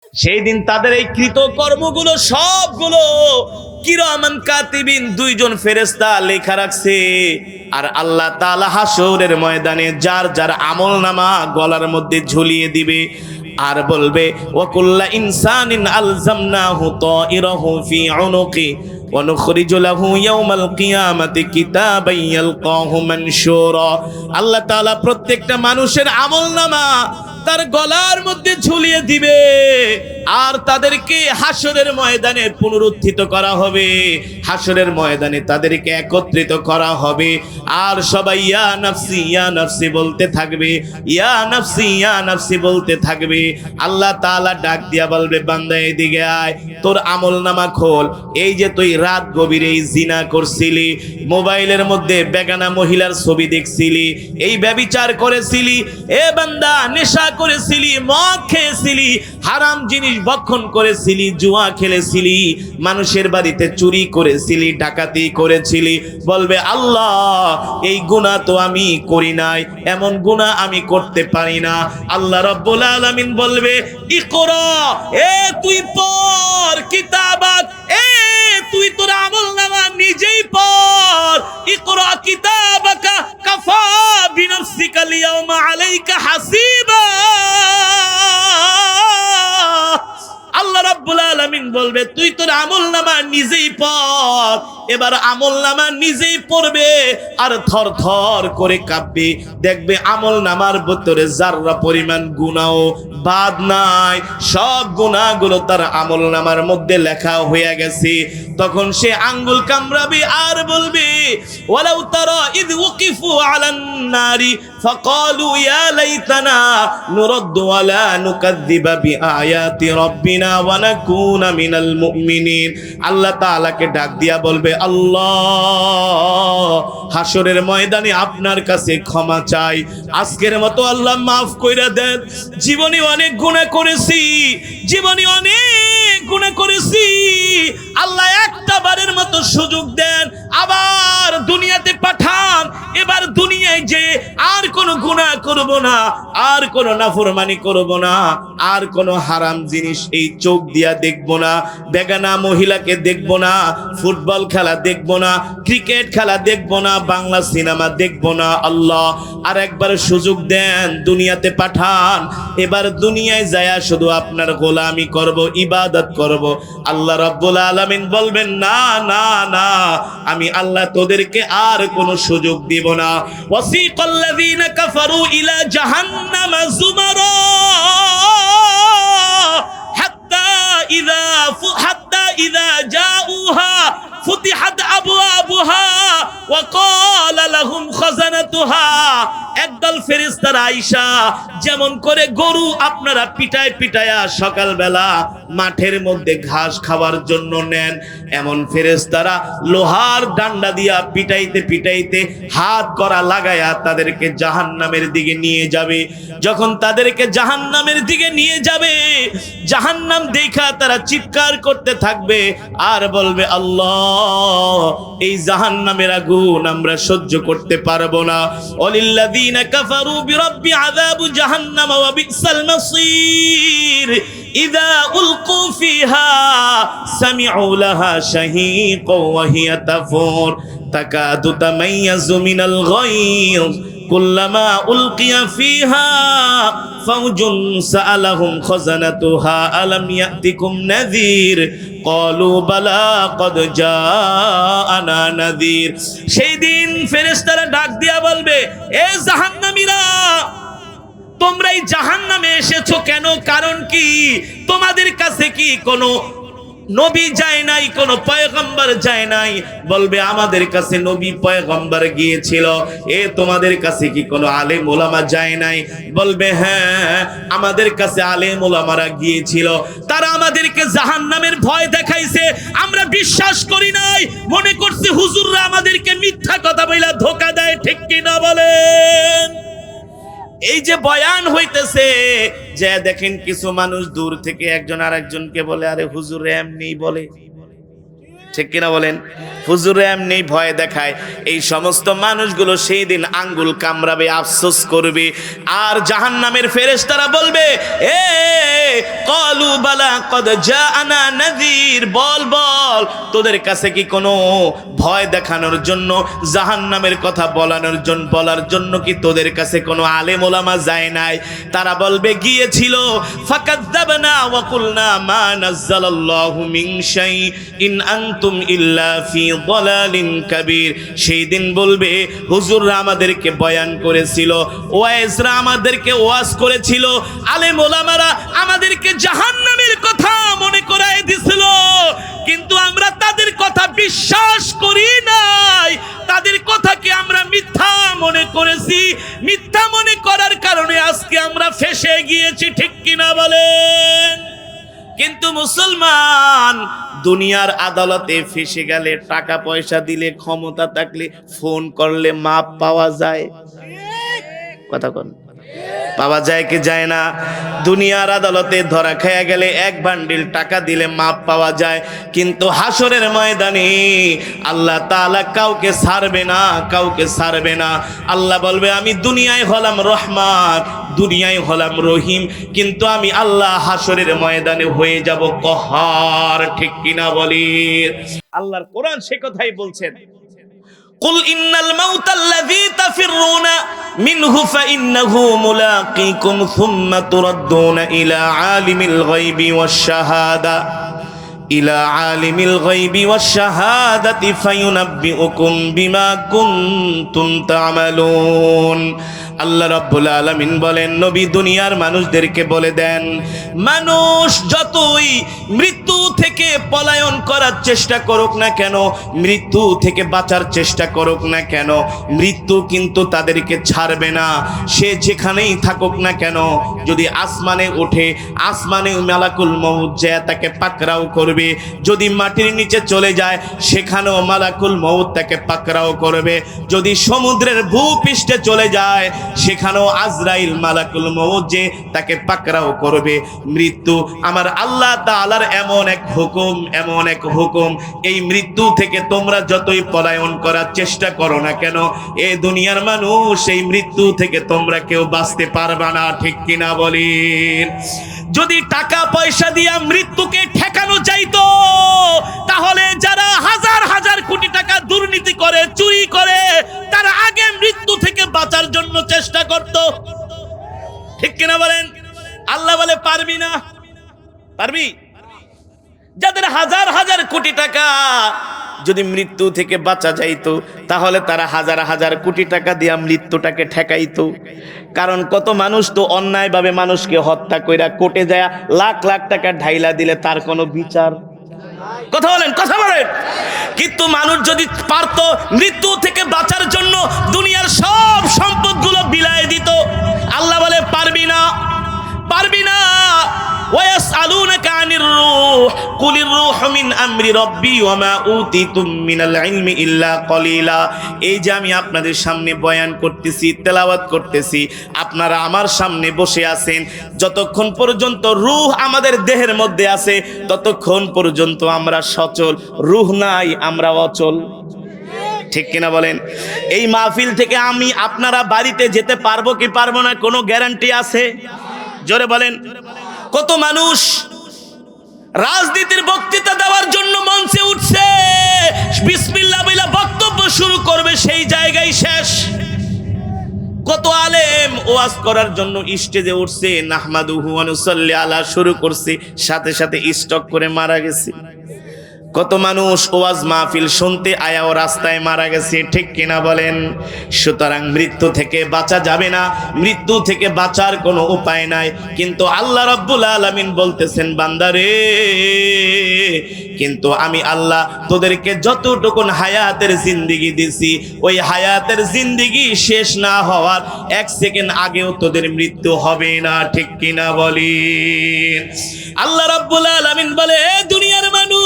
সেই দিন তাদের এই কৃত কর্মগুলো সবগুলো কিরামান কাতিবিন দুইজন ফেরেশতা লেখা রাখছে। আর আল্লাহ তাআলা হাসরের ময়দানে যার যার আমলনামা গলার মধ্যে ঝুলিয়ে দিবে আর বলবে ওয়াকুল্লা ইনসানিন আলজামনাহু তাইরাহু ফি উনুকি ওয়া নুখরিজু লাহু ইয়াওমাল কিয়ামাতি কিতাবান ইয়ালকাহু মানশুরা। আল্লাহ তাআলা প্রত্যেকটা মানুষের আমলনামা তার গলার মধ্যে ঝুলিয়ে দিবে আর তাদেরকে হাসরের ময়দানে পুনরুত্থিত করা হবে। হাসরের ময়দানে তাদেরকে একত্রিত করা হবে আর সবাই ইয়া নাফসি বলতে থাকবে, ইয়া নাফসি বলতে থাকবে। আল্লাহ তাআলা ডাক দিয়া বলবে, বান্দা এদিকে আয়, তোর আমলনামা খোল। এই যে তুই রাত গভীরে এই জিনা করছিলি, মোবাইলের মধ্যে বেগানা মহিলার ছবি দেখছিলি, এই ব্যভিচার করেছিলি, এ বান্দা নেশা করেছিলি, মদ খেয়েছিলি, হারাম জিনিস ভক্ষণ করেছিলি, জুয়া খেলেছিলি, মানুষের বাড়িতে চুরি করেছিলি, ডাকাতি করেছিলি, বলবে আল্লাহ এই গুনাহ তো আমি করি নাই, এমন গুনাহ আমি করতে পারি না। আল্লাহ রাব্বুল আলামিন বলবে ইকরা, এ তুই পড় কিতাবাক, এ তুই তোর আমলনামা নিজেই পড়। ইকরা কিতাবাকা কাফা বিনাফসিকা লিয়াউমা আলাইকা হাসিবা। আল্লাহ রাব্বুল আলামিন বলবে তুই তোর আমলনামা নিজেই পড়। এবার আমলনামা নিজেই পড়বে আর থর থর করে কাঁপবে। দেখবে আমলনামার ভিতরে যাররা পরিমাণ গুনাহ বাদ নাই, সব গুনাহগুলো তার আমলনামার মধ্যে লেখা হয়ে গেছে। তখন সে আঙ্গুল কামড়াবে আর বলবে ওয়ালাউ তারা ইদ ওয়াকিফু আলান নারি ফাকালু ইয়া লাইতানা নুরাদ্দু ওয়ালা নুকাযযিবা বিআয়াতি রাব্বিনা ওয়া নাকুনা মিনাল মুমিনিন। আল্লাহ তাআলাকে ডাক দিয়া বলবে আল্লাহ হাসরের ময়দানে আপনার কাছে ক্ষমা চাই, আজকের মতো আল্লাহ মাফ কইরা দেন। জীবনে অনেক গুনাহ করেছি, জীবনে অনেক গুনাহ করেছি, আল্লাহ একটা বারের মতো সুযোগ দেন, আবার দুনিয়াতে পাঠান। এবার দুনিয়ায় যে আর কোনো গুনাহ করব না, আর কোনো নাফরমানি করব না, আর কোনো হারাম জিনিস এই চোখ দিয়া দেখব না, বেগানা মহিলাকে দেখব না, ফুটবল খেলা দেখব না, ক্রিকেট খেলা দেখব না, বাংলা সিনেমা দেখব না। আল্লাহ আর একবার সুযোগ দেন, দুনিয়াতে পাঠান। এবার দুনিয়ায় যায়া শুধু আপনার গোলামি করব, ইবাদত করব। আল্লাহ রাব্বুল আলামিন বলবেন না না না, আমি আল্লাহ তোদেরকে আর কোনো সুযোগ দিব না। ওয়াসিকাল্লাযীনা কাফারু ইলা জাহান্নামা যুমারা হাত্তা ইযা জাউহা ফুতিহাত আবওয়াবুহা ওয়া ক্বালা লাহুম খাযানাতুহা। একদল ফেরেশতারা আইসা যেমন করে গরু আপনারা পিটায় পিটায়া সকালবেলা মাঠের মধ্যে ঘাস খাওয়ার জন্য নেন, এমন ফেরেশতারা লোহার ডান্ডা দিয়া পিটাইতে পিটাইতে হাত করা লাগায়া তাদেরকে জাহান্নামের দিকে নিয়ে যাবে। যখন তাদেরকে জাহান্নামের দিকে নিয়ে যাবে, জাহান্নাম দেখা তারা চিৎকার করতে থাকবে আর বলবে আল্লাহ এই জাহান্নামের আগুন আমরা সহ্য করতে পারবো না। ওয়ালিল্লাযীনা কাফারু বিরাব্বি আযাবু জাহান্নাম ওয়া বিসাল মাসীর। ইযা উলকু ফিহা সামিউ লাহা শাহীকাও ওয়া হিয়া তাফুর তাকাদু তামাইয়াজু মিনাল গায়য কুল্লামা উলকিয়া ফিহা ফাওজুন সাআলাহুম খাযানাতুহা আলাম ইয়াতিকুম নাযীর ক্বালু বালা ক্বাদ জাআনা নাযীর। সেই দিন ফেরেশতারা ডাক দিয়া বলবে এ জাহান্নামীরা, তোমরা এই জাহান্নামে এসেছো কেন? কারণ কি? তোমাদের কাছে কি কোনো নবী যায় নাই, কোনো পয়গম্বর যায় নাই? বলবে আমাদের কাছে নবী পয়গম্বর গিয়েছিল। এ তোমাদের কাছে কি কোনো আলেম ওলামা যায় নাই? বলবে হ্যাঁ আমাদের কাছে আলেম ওলামারা গিয়েছিল, তারা আমাদেরকে জাহান্নামের ভয় দেখাইছে, আমরা বিশ্বাস করি নাই, মনে করছি হুজুররা আমাদেরকে মিথ্যা কথা বইলা ধোঁকা দেয়। ঠিক কি না বলেন? এই যে বয়ান হইতেছে, যে দেখেন কিছু মানুষ দূর থেকে একজন আরেকজনকে বলে আরে হুজুর এমনি বলে, ঠিক কিনা বলেন? হুজুরে এমনি ভয় দেখায়, এই সমস্ত মানুষগুলো সেই দিন আঙ্গুল কামড়াবে, আফসোস করবে, আর জাহান্নামের ফেরেশতারা বলবে, এ ক্বালু বালা ক্বাদ জাআনা নাযীর, বল বল তোদের কাছে কি কোনো ভয় দেখানোর জন্য, জাহান্নামের কথা বলার জন্য কি তোদের কাছে কোনো আলেম ওলামা যায় নাই? তারা বলবে গিয়েছিল। ফাকাযযাবনা ওয়া কুলনা মা নাযালাল্লাহু মিন শাই ইন আনতুম ইল্লা ফি যালালিন কাবীর। সেই দিন বলবে হুজুররা আমাদেরকে বয়ান করেছিল, ওয়াইজরা আমাদেরকে ওয়াজ করেছিল, আলেম ওলামারা আমাদেরকে জাহান্নামের কথা মনে করায় দিছিল, কিন্তু আমরা তাদের কথা বিশ্বাস করি নাই, তাদের কথাকে আমরা মিথ্যা মনে করেছি, মিথ্যা মনে করার কারণে আজকে আমরা ফেঁসে গিয়েছি। ঠিক কিনা বলেন? কিন্তু মুসলমান দুনিয়ার আদালতে ফেঁসে গেলে, টাকা পয়সা দিলে, ক্ষমতা থাকলে, ফোন করলে মাপ পাওয়া যায়। কথা কোন? পাওয়া যায় কি যায় না? দুনিয়ার আদালতে ধরা খেয়ে গেলে এক বান্ডিল টাকা দিলে মাপ পাওয়া যায়, কিন্তু হাসরের ময়দানে আল্লাহ তাআলা কাউকে ছাড়বে না, কাউকে ছাড়বে না। আল্লাহ বলবে আমি দুনিয়ায় হলাম রহমান, দুনিয়ায় হলাম রহিম, কিন্তু আমি আল্লাহ হাসরের ময়দানে হয়ে যাব কহার। ঠিক কিনা বলি? আল্লাহর কোরআন সে কথাই বলছেন, কুল ইন্নাল মাউতাল্লাযী তাফিরুনা মিনহু ফাইন্নাহু মুলাকীকুম সুম্মা তুরাদ্দুনা ইলা আলিমিল গায়বি ওয়াশ শাহাদা ইলা আলিমিল গায়বি ওয়াশ শাহাদাতি ফায়ুনাব্বিউকুম বিমা কুনতুম তা'মালুন। আল্লাহ রাব্বুল আলামিন বলেন, নবী দুনিয়ার মানুষদেরকে বলে দেন, মানুষ যতই মৃত্যু থেকে পলায়ন করার চেষ্টা করুক না কেন, মৃত্যু থেকে বাঁচার চেষ্টা করুক না কেন, মৃত্যু কিন্তু তাদেরকে ছাড়বে না। সে যেখানেই থাকুক না কেন, যদি আসমানে ওঠে, আসমানে মালাকুল মউত যে তাকে পাকড়াও করবে, যদি মাটির নিচে চলে যায় সেখানেও মালাকুল মউত তাকে পাকড়াও করবে, যদি সমুদ্রের ভূপৃষ্ঠে চলে যায় সেখানেও আজরাইল মালাকুল মউত যে তাকে পাকড়াও করবে। মৃত্যু আমার আল্লাহ তাআলার এমন এক হুকুম, এমন এক হুকুম, এই মৃত্যু থেকে তোমরা যতই পলায়ন করার চেষ্টা করো না কেন, এই দুনিয়ার মানুষ এই মৃত্যু থেকে তোমরা কেউ বাঁচতে পারবে না। ঠিক কিনা বলেন? যদি টাকা পয়সা দিয়া মৃত্যুকে ঠেকানো যাইতো, তাহলে যারা হাজার হাজার কোটি টাকা দুর্নীতি করে, চুরি করে, তারা আগে মৃত্যু থেকে বাঁচার জন্য চেষ্টা করত। ঠিক কিনা বলেন? আল্লাহ বলে পারবি না। পারবি? যাদের হাজার হাজার কোটি টাকা, যদি মৃত্যু থেকে বাঁচা যাইতো তাহলে তারা হাজার হাজার কোটি টাকা দিয়া মৃত্যুটাকে ঠেকাইতো। কারণ কত মানুষ তো অন্যায়ভাবে মানুষকে হত্যা কইরা কোর্টে যায় লাখ লাখ টাকা ঢাইলা দিলে তার কোনো বিচার। কথা বলেন, কথা বলেন। কিন্তু মানুষ যদি পারতো মৃত্যু থেকে বাঁচার জন্য দুনিয়ার সব সম্পদগুলো বিলায় দিত, আল্লাহ বলে পারবি না, পারবি না। ওয়ায়াসআলুনাকা আনির রূহ কুলির রূহু মিন আমরি রাব্বি ওয়া মা উতিতুম মিনাল ইলমি ইল্লা কলিলা। এই যে আমি আপনাদের সামনে বয়ান করতেছি, তেলাওয়াত করতেছি, আপনারা আমার সামনে বসে আছেন, যতক্ষণ পর্যন্ত রূহ আমাদের দেহের মধ্যে আছে ততক্ষণ পর্যন্ত আমরা সচল, রূহ নাই আমরা অচল। ঠিক কিনা বলেন? এই মাহফিল থেকে আমি আপনারা বাড়িতে যেতে পারবো কি পারবো না কোনো গ্যারান্টি আছে? জোরে বলেন। কত মানুষ রাজনীতির বক্তৃতা দেওয়ার জন্য মঞ্চে উঠছে, বিসমিল্লাহ বলে বক্তব্য শুরু করবে, সেই জায়গায় শেষ। কত আলেম ওয়াজ করার জন্য স্টেজে উঠছে, নাহমাদুহু ওয়া নুসাল্লি আলা শুরু করছে, সাথে সাথে স্টক করে মারা গেছে। কত মানুষ ওয়াজ মাহফিল শুনতে আয়াও রাস্তায় মারা গেছে। ঠিক কিনা বলেন? সুতরাং মৃত্যু থেকে বাঁচা যাবে না, মৃত্যু থেকে বাঁচার কোনো উপায় নাই। কিন্তু আল্লাহ রাব্বুল আলামিন বলতেছেন, বান্দারে, কিন্তু আমি আল্লাহ তোদেরকে যতটুকুন হায়াতের জিন্দেগি দিছি, ওই হায়াতের জিন্দেগি শেষ না হওয়ার এক সেকেন্ড আগেও তোদের মৃত্যু হবে না। ঠিক কিনা বলেন? আল্লাহ রাব্বুল আলামিন বলে, দুনিয়ার মানুষ,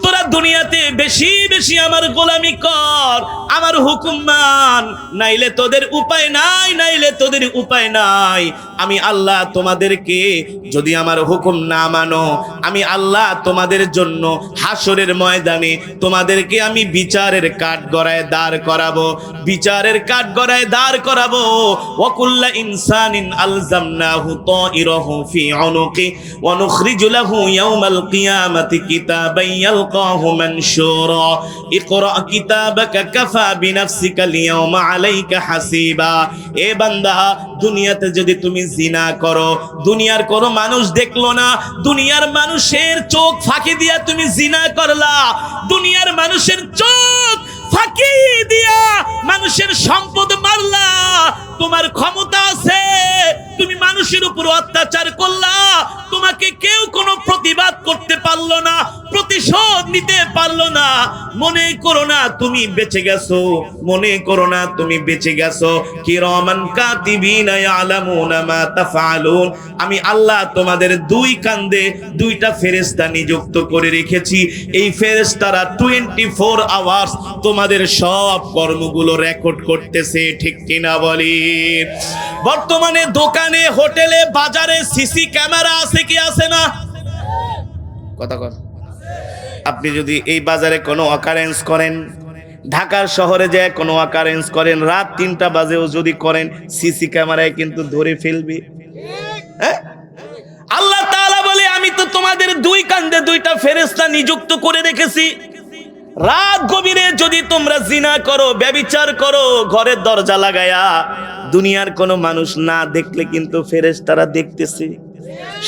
তোরা দুনিয়াতে বেশি বেশি আমার গোলামি কর, আমার হুকুম মান, নাইলে তোদের উপায় নাই, নাইলে তোদের উপায় নাই। আমি আল্লাহ তোমাদেরকে যদি আমার হুকুম না মানো, আমি আল্লাহ তোমাদের জন্য হাসরের ময়দানে তোমাদেরকে আমি বিচারের কাঠগড়ায় দাঁড় করাবো, বিচারের কাঠগড়ায় দাঁড় করাবো। ওয়াকুল্লা ইনসানিন আলজামনাহু তাইরাহু ফি উনুকি ওয়া নুখরিজু লাহু ইয়াওমাল কিয়ামাতি কিতাবান ইয়ালকাহু মানশুরা ইকরা কিতাবাকা কাফা বিনাফসিকা লিয়াওমা আলাইকা হাসিবা। এ বান্দা, দুনিয়াতে যদি তুমি জিনা করো, দুনিয়ার কোনো মানুষ দেখলো না, দুনিয়ার মানুষের চোখ ফাঁকি দিয়া তুমি জিনা করলা, দুনিয়ার মানুষের চোখ ফাঁকি দিয়া মানুষের সম্পদ মারলা, তোমার ক্ষমতা আছে, তুমি মানুষের উপর অত্যাচার করলা, তোমাকে কেউ কোনো প্রতিবাদ করতে পারলো না, প্রতিশোধ নিতে পারলো না। মনে করো না তুমি বেঁচে গেছো, মনে করো না তুমি বেঁচে গেছো। কিরামান কাতিবিনা ইয়ালামুনা মা তাফআলুন। আমি আল্লাহ তোমাদের দুই কাঁধে দুইটা ফেরেশতা নিযুক্ত করে রেখেছি। এই ফেরেশতারা 24 আওয়ার্স তোমাদের সব কর্মগুলো রেকর্ড করতেছে, ঠিক কিনা বলি? বর্তমানে দোকানে, হোটেলে, বাজারে সিসি ক্যামেরা আছে কি আছে না? কথা কর। আপনি যদি এই বাজারে কোনো অকারেন্স করেন, ঢাকার শহরে যে কোনো অকারেন্স করেন, রাত 3টা বাজেও যদি করেন, সিসি ক্যামেরায় কিন্তু ধরে ফেলবে। হ্যাঁ, আল্লাহ তাআলা বলে আমি তো তোমাদের দুই কাঁধে দুইটা ফেরেশতা নিযুক্ত করে রেখেছি। রাত গভীরে যদি তোমরা জিনা করো, ব্যভিচার করো, ঘরের দরজা লাগায়া, দুনিয়ার কোনো মানুষ না দেখলে কিন্তু ফেরেশতারা দেখতেছে।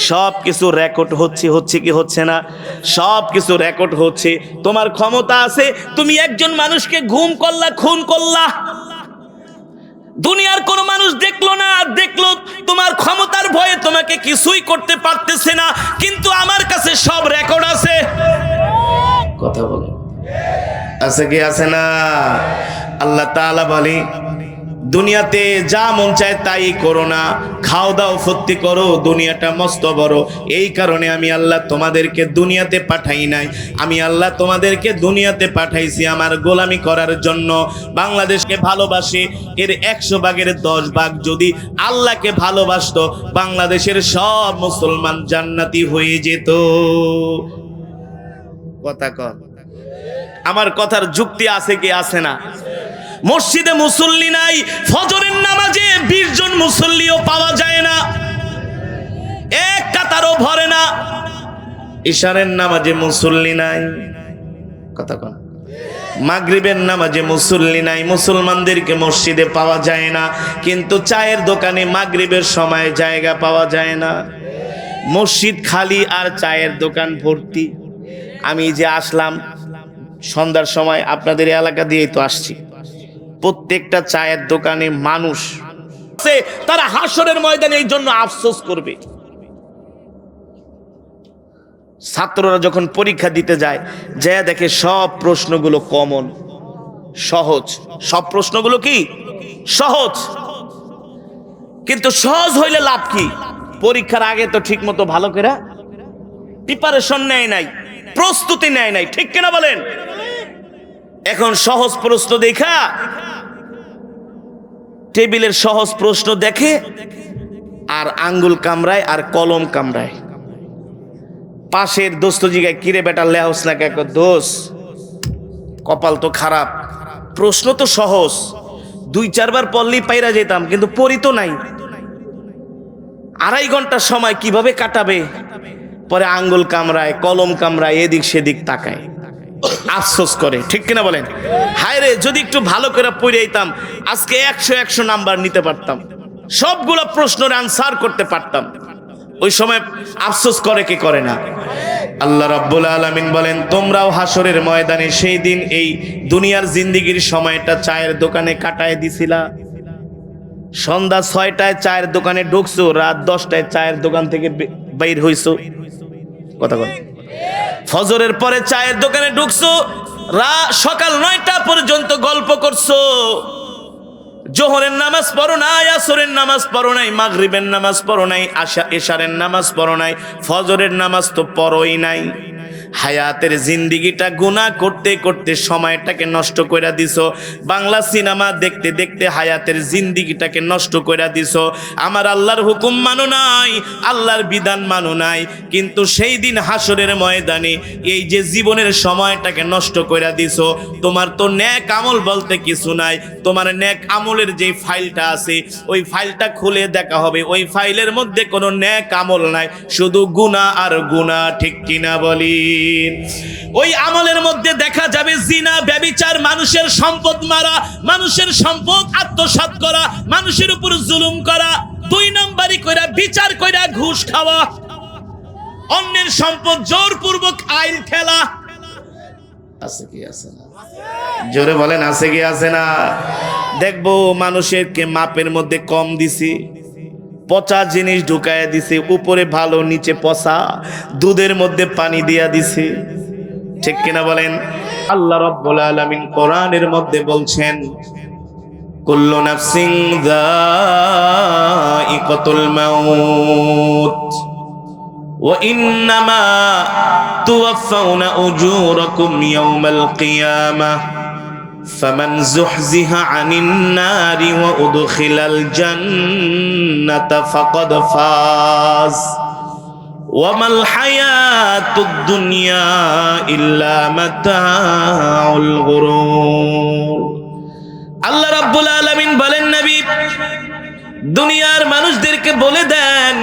সব কিছু রেকর্ড হচ্ছে, হচ্ছে কি হচ্ছে না? সব কিছু রেকর্ড হচ্ছে। তোমার ক্ষমতা আছে, তুমি একজন মানুষকে গুম করলা, খুন করলা, দুনিয়ার কোনো মানুষ দেখলো না, দেখলো তোমার ক্ষমতার ভয়ে তোমাকে কিছুই করতে পারতেছে না, কিন্তু আমার কাছে সব রেকর্ড আছে। কথা বলো, আছে কি আছে না? আল্লাহ তাআলা বলে দুনিয়াতে যা মন চায় তাই করো না, খাও দাও ফুর্তি করো, দুনিয়াটা মস্ত বড়। এই কারণে আমি আল্লাহ তোমাদেরকে দুনিয়াতে পাঠাই নাই, আমি আল্লাহ তোমাদেরকে দুনিয়াতে পাঠাইছি আমার গোলামি করার জন্য। বাংলাদেশকে ভালোবাসে, এর 100 ভাগের 10 ভাগ যদি আল্লাহকে ভালোবাসতো, বাংলাদেশের সব মুসলমান জান্নাতি হয়ে যেত। কথা কর, আমার কথার যুক্তি আছে কি আছে না? মসজিদে মুসল্লি নাই, ফজরের নামাজে 20 জন মুসল্লিও পাওয়া যায় না, এক কাতারও ভরে না। ইশারের নামাজে মুসল্লি নাই, কথা কন। মাগরিবের নামাজে মুসল্লি নাই, মুসলমানদেরকে মসজিদে পাওয়া যায় না, কিন্তু চায়ের দোকানে মাগরিবের সময় জায়গা পাওয়া যায় না। মসজিদ খালি আর চায়ের দোকান ভর্তি। আমি যে আসলাম সন্ধ্যার সময়, আপনাদের এলাকা দিয়েই তো আসছি, প্রত্যেকটা চায়ের দোকানে মানুষ আছে, তারা হাসরের ময়দানে এই জন্য আফসোস করবে। ছাত্ররা যখন পরীক্ষা দিতে যায়, যা দেখে সব প্রশ্নগুলো কমন, সহজ, সব প্রশ্নগুলো কি সহজ। কিন্তু সহজ হইলে লাভ কি? পরীক্ষার আগে তো ঠিক মতো ভালো করে প্রিপারেশন নেয় নাই, প্রস্তুতি নেয় নাই, ঠিক কিনা বলেন? এখন সহজ প্রশ্ন দেখা, টেবিলের সহজ প্রশ্ন দেখে আর আঙ্গুল কামড়ায় আর কলম কামড়ায়। পাশের দোস্ত জিগায়, কিরে বেটা লেহস না কেক? দোষ, কপাল তো খারাপ, প্রশ্ন তো সহজ, 2-4 বার পড়লেই পাইরা যেতাম, কিন্তু পড়ি তো নাই। 2.5 ঘন্টা সময় কিভাবে কাটাবে? পরে আঙ্গুল কামড়ায়, কলম কামড়ায়, এদিক সেদিক তাকায়, আফসোস করে, ঠিক কিনা বলেন? হায় রে, যদি একটু ভালো করে পড়ে আইতাম, আজকে 100 নাম্বার নিতে পারতাম, সবগুলো প্রশ্নের আনসার করতে পারতাম। ওই সময় আফসোস করে কি করে না? আল্লাহ রাব্বুল আলামিন বলেন, তোমরাও হাসরের ময়দানে সেই দিন এই দুনিয়ার জিন্দেগির সময়টা চায়ের দোকানে কাটায় দিছিলা। সন্ধ্যা 6টায় চায়ের দোকানে ঢুকছো, রাত 10টায় চায়ের দোকান থেকে বাইর হইছো। কথা বল। ফজরের পরে চায়ের দোকানে ঢুকছো, সকাল 9টা পর্যন্ত গল্প করছো। জোহরের নামাজ পড়ো নাই, আসরের নামাজ পড়ো নাই, মাগরিবের নামাজ পড়ো নাই, এশারের নামাজ পড়ো নাই, ফজরের নামাজ তো পড়োই নাই। হায়াতের জিন্দিগিটা গুনাহ করতে করতে সময়টাকে নষ্ট কইরা দিছো। বাংলা সিনেমা দেখতে দেখতে হায়াতের জিন্দিগিটাকে নষ্ট কইরা দিছো। আমার আল্লাহর হুকুম মানো নাই, আল্লাহর বিধান মানো নাই, কিন্তু সেই দিন হাসরের ময়দানে এই যে জীবনের সময়টাকে নষ্ট কইরা দিছো, তোমার তো নেক আমল বলতে কিছু নাই। তোমার নেক আমলের যে ফাইলটা আছে ওই ফাইলটা খুলে দেখা হবে, ওই ফাইলের মধ্যে কোনো নেক আমল নাই, শুধু গুনাহ আর গুনাহ। ঠিক কিনা বলি? ওই আমলের মধ্যে দেখা যাবে জিনা, ব্যভিচার, মানুষের সম্পদ মারা, মানুষের সম্পদ আত্মসাৎ করা, মানুষের উপর জুলুম করা, 2 নাম্বারি কইরা বিচার কইরা ঘুষ খাওয়া, অন্যের সম্পদ জোরপূর্বক আইল খেলা। আছে কি আছে না? জোরে বলেন আছে কি আছে না? দেখবো মানুষেরকে মাপের মধ্যে কম দিছি, পচা জিনিস ঢুকায়া দিছে, উপরে ভালো নিচে পচা, দুধের মধ্যে পানি দিয়া দিছে। ঠিক কিনা বলেন? আল্লাহ রাব্বুল আলামিন কোরআনের মধ্যে বলছেন, কুল্লু নাফসিন যায়িকাতুল মাউত ওয়া ইন্নামা তুওয়াফাউনা উজুরাকুম ইয়াওমাল কিয়ামাহ ফামান যুহজিহা আনিন নারি ওয়া উদখিলাল জান্নাতা ফাকাদ ফাজ ওয়া মাল হায়াতুদ দুনিয়া ইল্লা মাতাউল গুরুর। আল্লাহ রাব্বুল আলামিন বলেন, নবী দুনিয়ার মানুষদেরকে বলে দেন,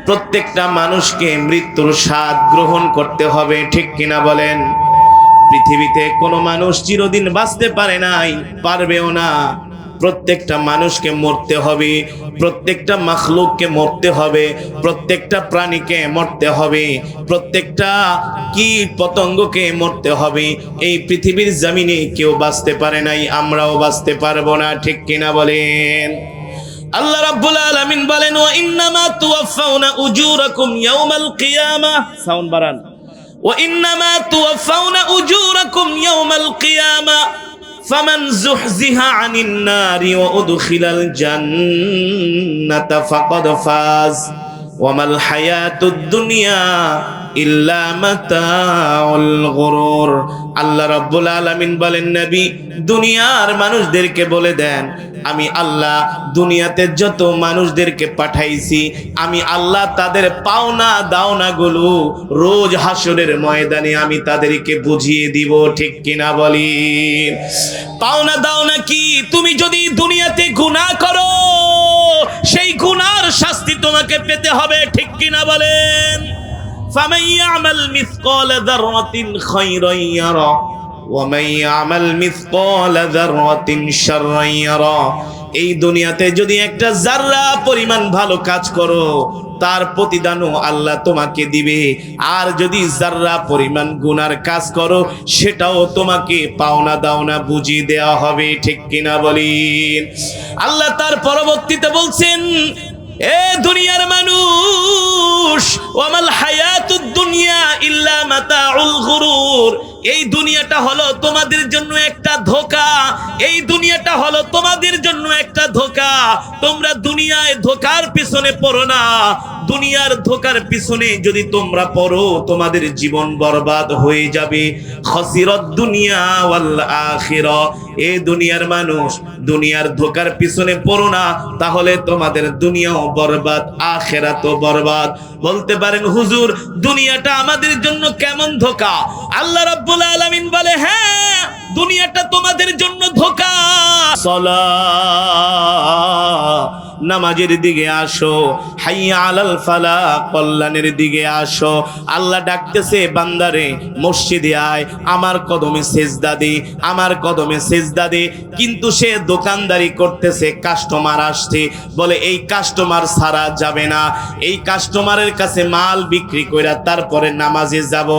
প্রত্যেকটা মানুষকে মৃত্যুর স্বাদ গ্রহণ করতে হবে। ঠিক কিনা বলেন? পৃথিবীতে কোনো মানুষ চিরদিন বাঁচতে পারে নাই, পারবেও না। প্রত্যেকটা মানুষকে মরতে হবে, প্রত্যেকটা মাখলুককে মরতে হবে, প্রত্যেকটা প্রাণীকে মরতে হবে, প্রত্যেকটা কীট পতঙ্গকে মরতে হবে। এই পৃথিবীর জমিনে কেউ বাঁচতে পারে নাই, আমরাও বাঁচতে পারবো না। ঠিক কিনা বলেন? আল্লাহ রাব্বুল আলামিন বলেন, ওয়া ইন্নামা তুওয়াফাউনা উজুরাকুম ইয়াওমাল কিয়ামাহ। সাউন্ড বাড়ান। ওয়া ইন্নামা তুওয়াফাউনা উজুরাকুম ইয়াওমাল কিয়ামাহ ফামান যুহজিহা আনিন নারি ওয়া উদখিলাল জান্নাতা ফাকাদ ফাজ ওয়া মাল হায়াতুদ দুনিয়া ইল্লা মাতাউল গুরুর। আল্লাহ রাব্বুল আলামিন বলেন, নবী দুনিয়ার মানুষদেরকে বলে দেন, আমি আল্লাহ দুনিয়াতে যত মানুষদেরকে পাঠাইছি, আমি আল্লাহ তাদের পাওনা দাওনাগুলো রোজ হাসরের ময়দানে আমি তাদেরকে বুঝিয়ে দিব। ঠিক কিনা বলি? পাওনা দাওনা কি? তুমি যদি দুনিয়াতে গুনাহ করো, সেই গুনার শাস্তি তোমাকে পেতে হবে। ঠিক কিনা বলেন? ফামান ইয়ামাল মিসকালা যাররাতিন খায়রান ইয়ারা ওয়া মান ইয়ামাল মিসকালা যাররাতিন শাররান ইয়ারা। এই দুনিয়াতে যদি একটা যাররা পরিমাণ ভালো কাজ করো, তার প্রতিদানও আল্লাহ তোমাকে দিবে। আর যদি যাররা পরিমাণ গুনার কাজ করো, সেটাও তোমাকে পাওনা দাওনা বুঝিয়ে দেওয়া হবে। ঠিক কিনা বলেন? আল্লাহ তার পরবর্তীতে বলছেন, এ দুনিয়ার মানুষ, ওয়ামাল হায়াতুদ দুনিয়া ইল্লা মাতাউল গুরুর। এই দুনিয়াটা হলো তোমাদের জন্য একটা ধোঁকা, এই দুনিয়াটা হলো তোমাদের জন্য একটা ধোঁকা। তোমরা দুনিয়ায় ধোঁকার পিছনে পড়ো না। দুনিয়ার ধোঁকার পিছনে যদি তোমরা পড়ো, তোমাদের জীবন বরবাদ হয়ে যাবে। খাসিরাত দুনিয়া ওয়াল আখিরা। এই দুনিয়ার মানুষ, দুনিয়ার ধোঁকার পিছনে পড়ো না, তাহলে তোমাদের দুনিয়াও বরবাদ, আখিরাতও বরবাদ। বলতে পারেন, হুজুর দুনিয়াটা আমাদের জন্য কেমন ধোঁকা? আল্লাহ রাব্বুল আলামিন বলে, হ্যাঁ দুনিয়াটা তোমাদের জন্য ধোঁকা। সালাহ, নামাজের দিকে আসো, হাইয়া আলাল ফালাহ, কল্যাণের দিকে আসো। আল্লাহ ডাকতেছে, বান্দারে মসজিদে আয়, আমার কদমে সেজদা দে, আমার কদমে সেজদা দে। কিন্তু সে দোকানদারি করতেছে, কাস্টমার আসছে, বলে এই কাস্টমার ছাড়া যাবে না, এই কাস্টমারের কাছে মাল বিক্রি কইরা তারপরে নামাজে যাব।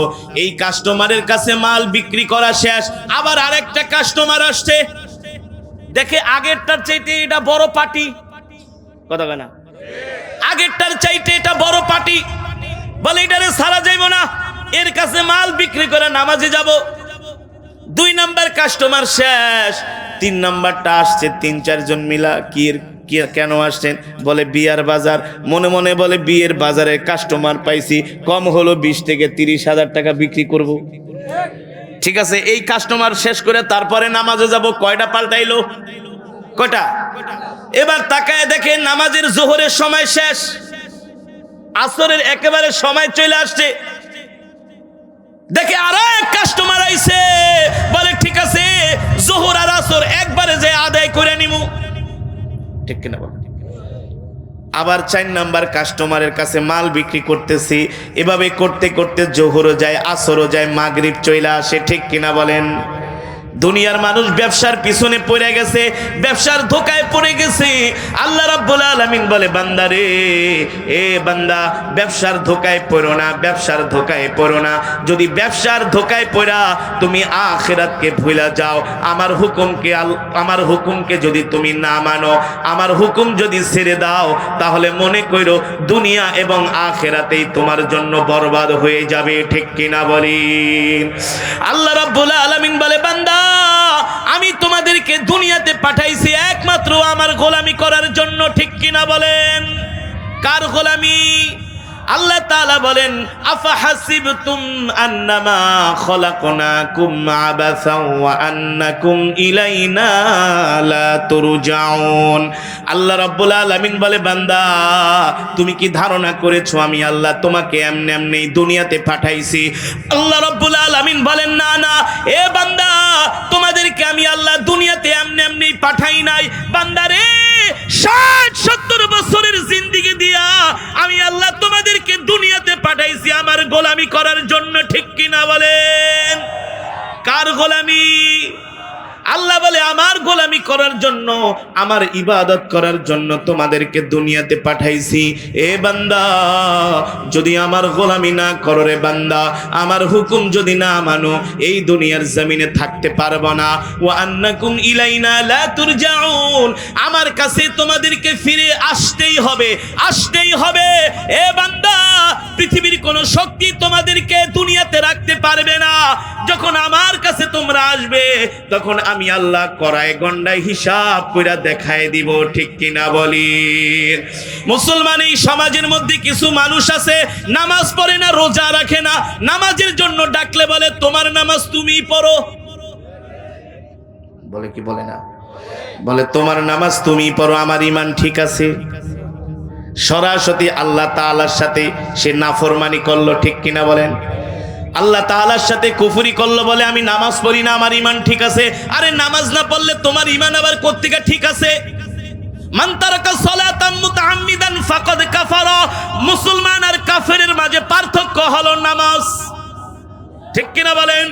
এই কাস্টমারের কাছে মাল বিক্রি করা শেষ, আবার আরেকটা কাস্টমার আসছে, দেখে আগেরটার চাইতে এটা বড় পার্টি। কথা কয় না? আগেরটার চাইতে এটা বড় পার্টি, বলে এটারে ছাড়া যাইব না, এর কাছে মাল বিক্রি করে নামাজে যাব। 2 নাম্বার কাস্টমার শেষ, 3 নাম্বারটা আসছে, 3-4 জন মিলা কেন আসছেন? বলে বিয়ার বাজার। মনে মনে বলে বিয়ের বাজারে কাস্টমার পাইছি, কম হলো 20 থেকে 30,000 টাকা বিক্রি করব। ঠিক আছে, এই কাস্টমার শেষ করে তারপরে নামাজে যাব। কয়টা পাল্টাইলো? কয়টা? এবার তাকায় দেখে নামাজের জোহরের সময় শেষ, আসরের একেবারে সময় চলে আসছে। দেখে আরো এক কাস্টমার আইছে, বলে ঠিক আছে জোহর আর আসর একবারে যে আদায় করে নিমু। ঠিক কিনা বল? আবার 4 নাম্বার কাস্টমারের কাছে মাল বিক্রি করতেছি। এভাবে করতে করতে জোহরও যায়, আসরও যায়, মাগরিব চলে আসে। ঠিক কিনা বলেন? দুনিয়ার মানুষ ব্যবসার পিছনে পড়ে গেছে, ব্যবসার ধোকায় পড়ে গেছে। আল্লাহ রাব্বুল আলামিন বলে বান্দা রে, এ বান্দা ব্যবসার ধোকায় পড়ো না, ব্যবসার ধোকায় পড়ো না। যদি ব্যবসার ধোকায় পড়া তুমি আখিরাতকে ভুলে যাও, আমার হুকুমকে যদি তুমি না মানো, আমার হুকুম যদি ছেড়ে দাও, তাহলে মনে করো দুনিয়া এবং আখিরাতেই তোমার জন্য বরবাদ হয়ে যাবে। ঠিক কিনা বলি? আল্লাহ রাব্বুল আলামিন বলে বান্দা, আমি তোমাদেরকে দুনিয়াতে পাঠাইছি একমাত্র আমার গোলামি করার জন্য। ঠিক কিনা বলেন? কার গোলামি? আল্লাহ তাআলা বলেন আফা হাসিবতুম আন্নামা খলাকনাকুম আবাসাও ওয়া আন্নাকুম ইলাইনা লা তুরজাউন। আল্লাহ রাব্বুল আলামিন বলে বান্দা, তুমি কি ধারণা করেছো আমি আল্লাহ তোমাকে এমনি এমনি দুনিয়াতে পাঠাইছি? আল্লাহ রাব্বুল আলামিন বলেন না না, এ বান্দা তোমাদেরকে আমি আল্লাহ দুনিয়াতে এমনি এমনি পাঠাই নাই। বান্দা রে, 60-70 বছরের জিন্দেগি দিয়া আমি আল্লাহ তোমাদেরকে দুনিয়াতে পাঠাইছি আমার গোলামি করার জন্য। ঠিক কিনা বলেন? কার গোলামি? আল্লাহ বলে আমার গোলামি করার জন্য, আমার ইবাদত করার জন্য তোমাদেরকে দুনিয়াতে পাঠাইছি। এ বান্দা, যদি আমার গোলামি না করো রে বান্দা, আমার হুকুম যদি না মানো, এই দুনিয়ার জমিনে থাকতে পারবো না। ওয়া আন্নাকুম ইলাইনা লা তুরজাউন, আমার কাছে তোমাদেরকে ফিরে আসতেই হবে, আসতেই হবে। এ বান্দা, পৃথিবীর কোনো শক্তি তোমাদেরকে দুনিয়াতে রাখতে পারবে না। যখন আমার কাছে তোমরা আসবে, তখন আমি আল্লাহ করায় গন্ডায় হিসাব কইরা দেখায় দিব। ঠিক কিনা বলি? মুসলমান এই সমাজের মধ্যে কিছু মানুষ আছে নামাজ পড়ে না, রোজা রাখে না, নামাজের জন্য ডাকলে বলে তোমার নামাজ তুমিই পড়ো। বলে কি বলে না? বলে তোমার নামাজ তুমিই পড়ো, আমার ঈমান ঠিক আছে। সরাসরি আল্লাহ তাআলার সাথে সে নাফরমানি করলো। ঠিক কিনা বলেন? আল্লাহ তাআলার সাথে কুফরি করলো, বলে আমি নামাজ পড়ি না, আমার ঈমান ঠিক আছে। আরে নামাজ না পড়লে তোমার ঈমান আবার কোত্থেকে ঠিক আছে? মান তারাকা সালাতাম মুতাআম্মিদান ফাকাদ কাফারা। মুসলমান আর কাফেরের মাঝে পার্থক্য হলো নামাজ। ঠিক কিনা বলেন?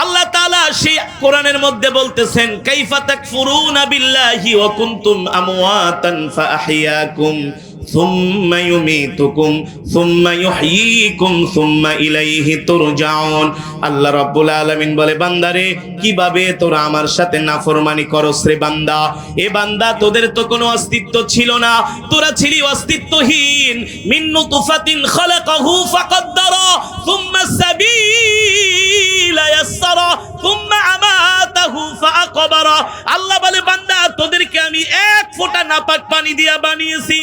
আল্লাহ তাআলা সেই কোরআনের মধ্যে বলতেছেন কাইফা তাকফুরুনা বিল্লাহি ওয়া কুনতুম আমওয়াতান ফাআহইয়াকুম সুম্মা ইউমীতুকুম সুম্মা ইউহয়ীকুম সুম্মা ইলাইহি তুরজাউন। আল্লাহ রাব্বুল আলামিন বলে বান্দারে, কিভাবে তোরা আমার সাথে নাফরমানি করস রে বান্দা? এ বান্দা, তোদের তো কোনো অস্তিত্ব ছিল না, তোরা ছিলি অস্তিত্বহীন। মিন নুতফাতিন খালাকাহু ফাকাদ্দারা সুম্মা সাবিলা ইয়াসসারা সুম্মা আমাতাহু ফাআকবারা। আল্লাহ বলে বান্দা, তোদেরকে আমি এক ফোঁটা নাপাক পানি দিয়া বানিয়েছি।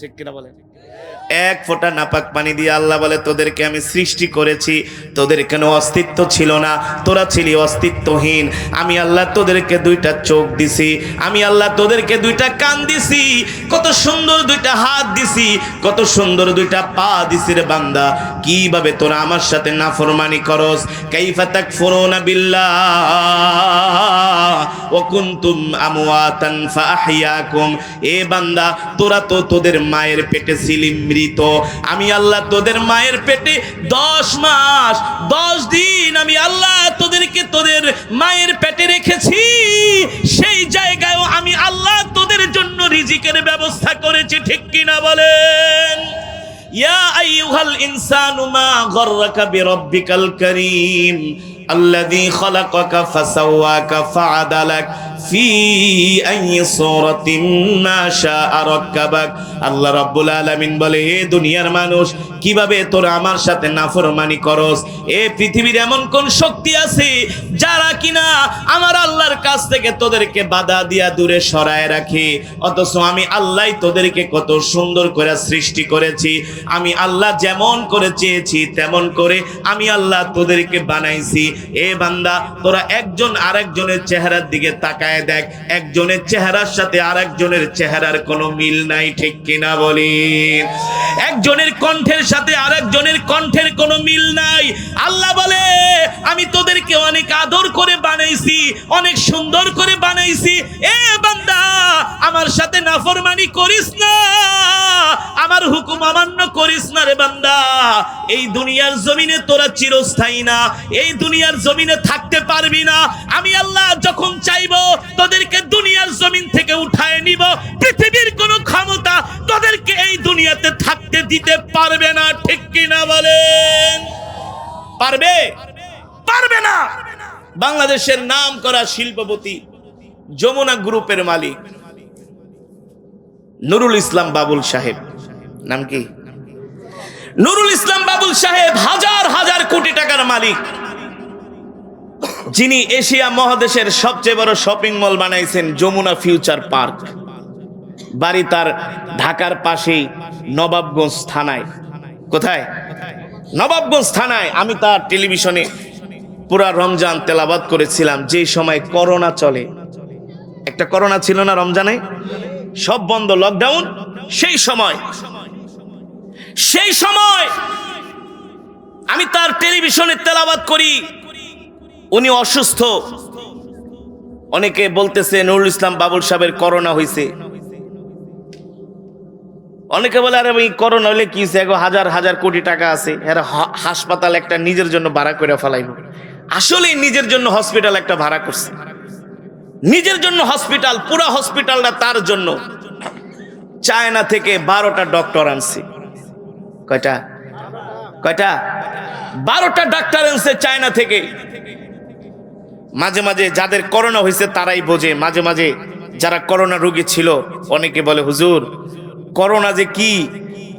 ঠিক কিনা বলে? এক ফোঁটা নাপাক পানি দিয়ে আল্লাহ বলে তোদেরকে আমি সৃষ্টি করেছি। তোদের কোনো অস্তিত্ব ছিল না, তোরা ছিলি অস্তিত্বহীন। আমি আল্লাহ তোদেরকে 2টা চোখ দিছি, আমি আল্লাহ তোদেরকে 2টা কান দিছি, কত সুন্দর 2টা হাত দিছি, কত সুন্দর 2টা পা দিছি রে বান্দা। কিভাবে তোরা আমার সাথে নাফরমানি করস? কাইফা তাকফুরুনা বিল্লাহ ওয়া কুনতুম আমওয়াতান ফাআহইয়াকুম। এ বান্দা, তোরা তো তোদের মায়ের পেটে ছিলি মৃত। আমি আল্লাহ তোদের মায়ের পেটে 10 মাস 10 দিন আমি আল্লাহ তোদেরকে তোদের মায়ের পেটে রেখেছি। সেই জায়গায়ও আমি আল্লাহ তোদের জন্য রিজিকের ব্যবস্থা করেছি। ঠিক কিনা বলেন? ইয়া আইয়ুহাল ইনসানু মা গররাকা বিরাব্বিকাল কারীম আল্লাযী খালাকাকা ফাসাওয়াকা ফাআদালাক ফি আই সূরাতিন মা শাআ রাক্কাবাক। আল্লাহ রাব্বুল আলামিন বলে, হে দুনিয়ার মানুষ, কিভাবে তোরা আমার সাথে নাফরমানি করস? এ পৃথিবীর এমন কোন শক্তি আছে যারা কিনা আমার আল্লাহর কাছ থেকে তোদেরকে বাধা দিয়া দূরে সরায় রাখে? অথচ আমি আল্লাহই তোদেরকে কত সুন্দর করে সৃষ্টি করেছি। আমি আল্লাহ যেমন করে চেয়েছি তেমন করে আমি আল্লাহ তোদেরকে বানাইছি। এ বান্দা, তোরা একজন আরেকজনের চেহারার দিকে তাকায় দেখ, একজনের চেহারার সাথে আরেকজনের চেহারার কোনো মিল নাই, ঠিক কিনা বলি? একজনের কণ্ঠের সাথে আরেকজনের কণ্ঠের কোনো মিল নাই। আল্লাহ বলে, আমি তোদেরকে অনেক আদর করে বানাইছি, অনেক সুন্দর করে বানাইছি। এ বান্দা, আমার সাথে নাফরমানি করিস না, আমার হুকুম অমান্য করিস না রে বান্দা। এই দুনিয়ার জমিনে তোরা চিরস্থায়ী না, এই দুনিয়ার জমিনে থাকতে পারবি না। আমি আল্লাহ যখন চাইবো তোদেরকে দুনিয়ার জমিন থেকে উঠায় নিব। পৃথিবীর কোনো ক্ষমতা তোদেরকে এই দুনিয়াতে থাকতে দিতে পারবে না, ঠিক কিনা বলেন? পারবে? পারবে না। বাংলাদেশের নাম করা শিল্পপতি যমুনা গ্রুপের মালিক নুরুল ইসলাম বাবুল সাহেব, নাম কি? নুরুল ইসলাম বাবুল সাহেব হাজার হাজার কোটি টাকার মালিক, যিনি এশিয়া মহাদেশের সবচেয়ে বড় শপিং মল বানাইছেন যমুনা ফিউচার পার্ক। বাড়ি তার ঢাকার পাশেই নবাবগঞ্জ থানায়। কোথায়? নবাবগঞ্জ থানায়। আমি তার টেলিভিশনে পুরা রমজান তেলাওয়াত করেছিলাম, যে সময় করোনা চলে। একটা করোনা ছিল না রমজানে? সব বন্ধ, লকডাউন। সেই সময় আমি তার টেলিভিশনে তেলাওয়াত করি। উনি অসুস্থ। অনেকে বলতেছে নুরুল ইসলাম বাবুল সাহেবের করোনা হয়েছে। অনেকে বলে, আরে ভাই করোনা হলে কি হয়েছে, হাজার হাজার কোটি টাকা আছে, এরা হাসপাতাল একটা নিজের জন্য ভাড়া করে ফেলাইব। আসলে নিজের জন্য হসপিটাল একটা ভাড়া করছে, নিজের জন্য হসপিটাল, পুরো হসপিটালটা তার জন্য। চায়না থেকে 12টা ডক্টর আনছে। কয়টা? 12টা ডাক্তার আনছে চায়না থেকে। মাঝে মাঝে যাদের করোনা হয়েছে তারাই বোঝে, মাঝে মাঝে যারা করোনা রোগী ছিল অনেকে বলে, হুজুর করোনা যে কি,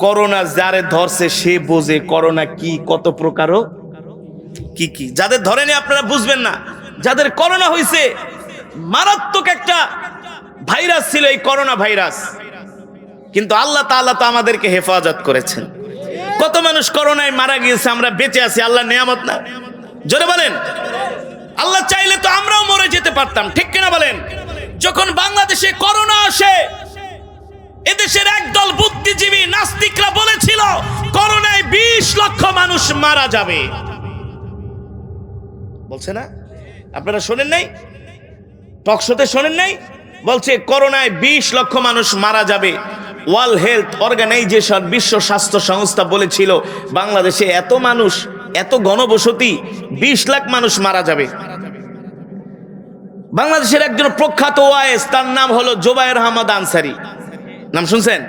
করোনা যারে ধরছে সে বোঝে করোনা কি, কত প্রকারও কি কি। যাদের ধরেনি আপনারা বুঝবেন না। যাদের করোনা হয়েছে, মারাত্মক একটা ভাইরাস ছিল এই করোনা ভাইরাস, কিন্তু আল্লাহ তাআলা তো আমাদেরকে হেফাজত করেছেন। কত মানুষ করোনায় মারা গিয়েছে, আমরা বেঁচে আছি, আল্লাহ নিয়ামত না? জোরে বলেন। আল্লাহ চাইলে তো আমরাও মরে যেতে পারতাম, ঠিক কিনা বলেন? যখন বাংলাদেশে করোনা আসে, এদেশের একদল বুদ্ধিজীবী নাস্তিকরা বলেছিল করোনায় 20 লক্ষ মানুষ মারা যাবে। বলছে না? আপনারা শোনেন নাই? টকশোতে শোনেন নাই? বলছে করোনায় 20 লক্ষ মানুষ মারা যাবে। ওয়ার্ল্ড হেলথ অর্গানাইজেশন, বিশ্ব স্বাস্থ্য সংস্থা বলেছিল বাংলাদেশে এত মানুষ, এত ঘনবসতি, 20 লাখ মানুষ মারা যাবে। বাংলাদেশের একজন প্রখ্যাত ওয়াইজ, তার নাম হলো জোবায়ের আহমদ আনসারী, নাম শুনছেন?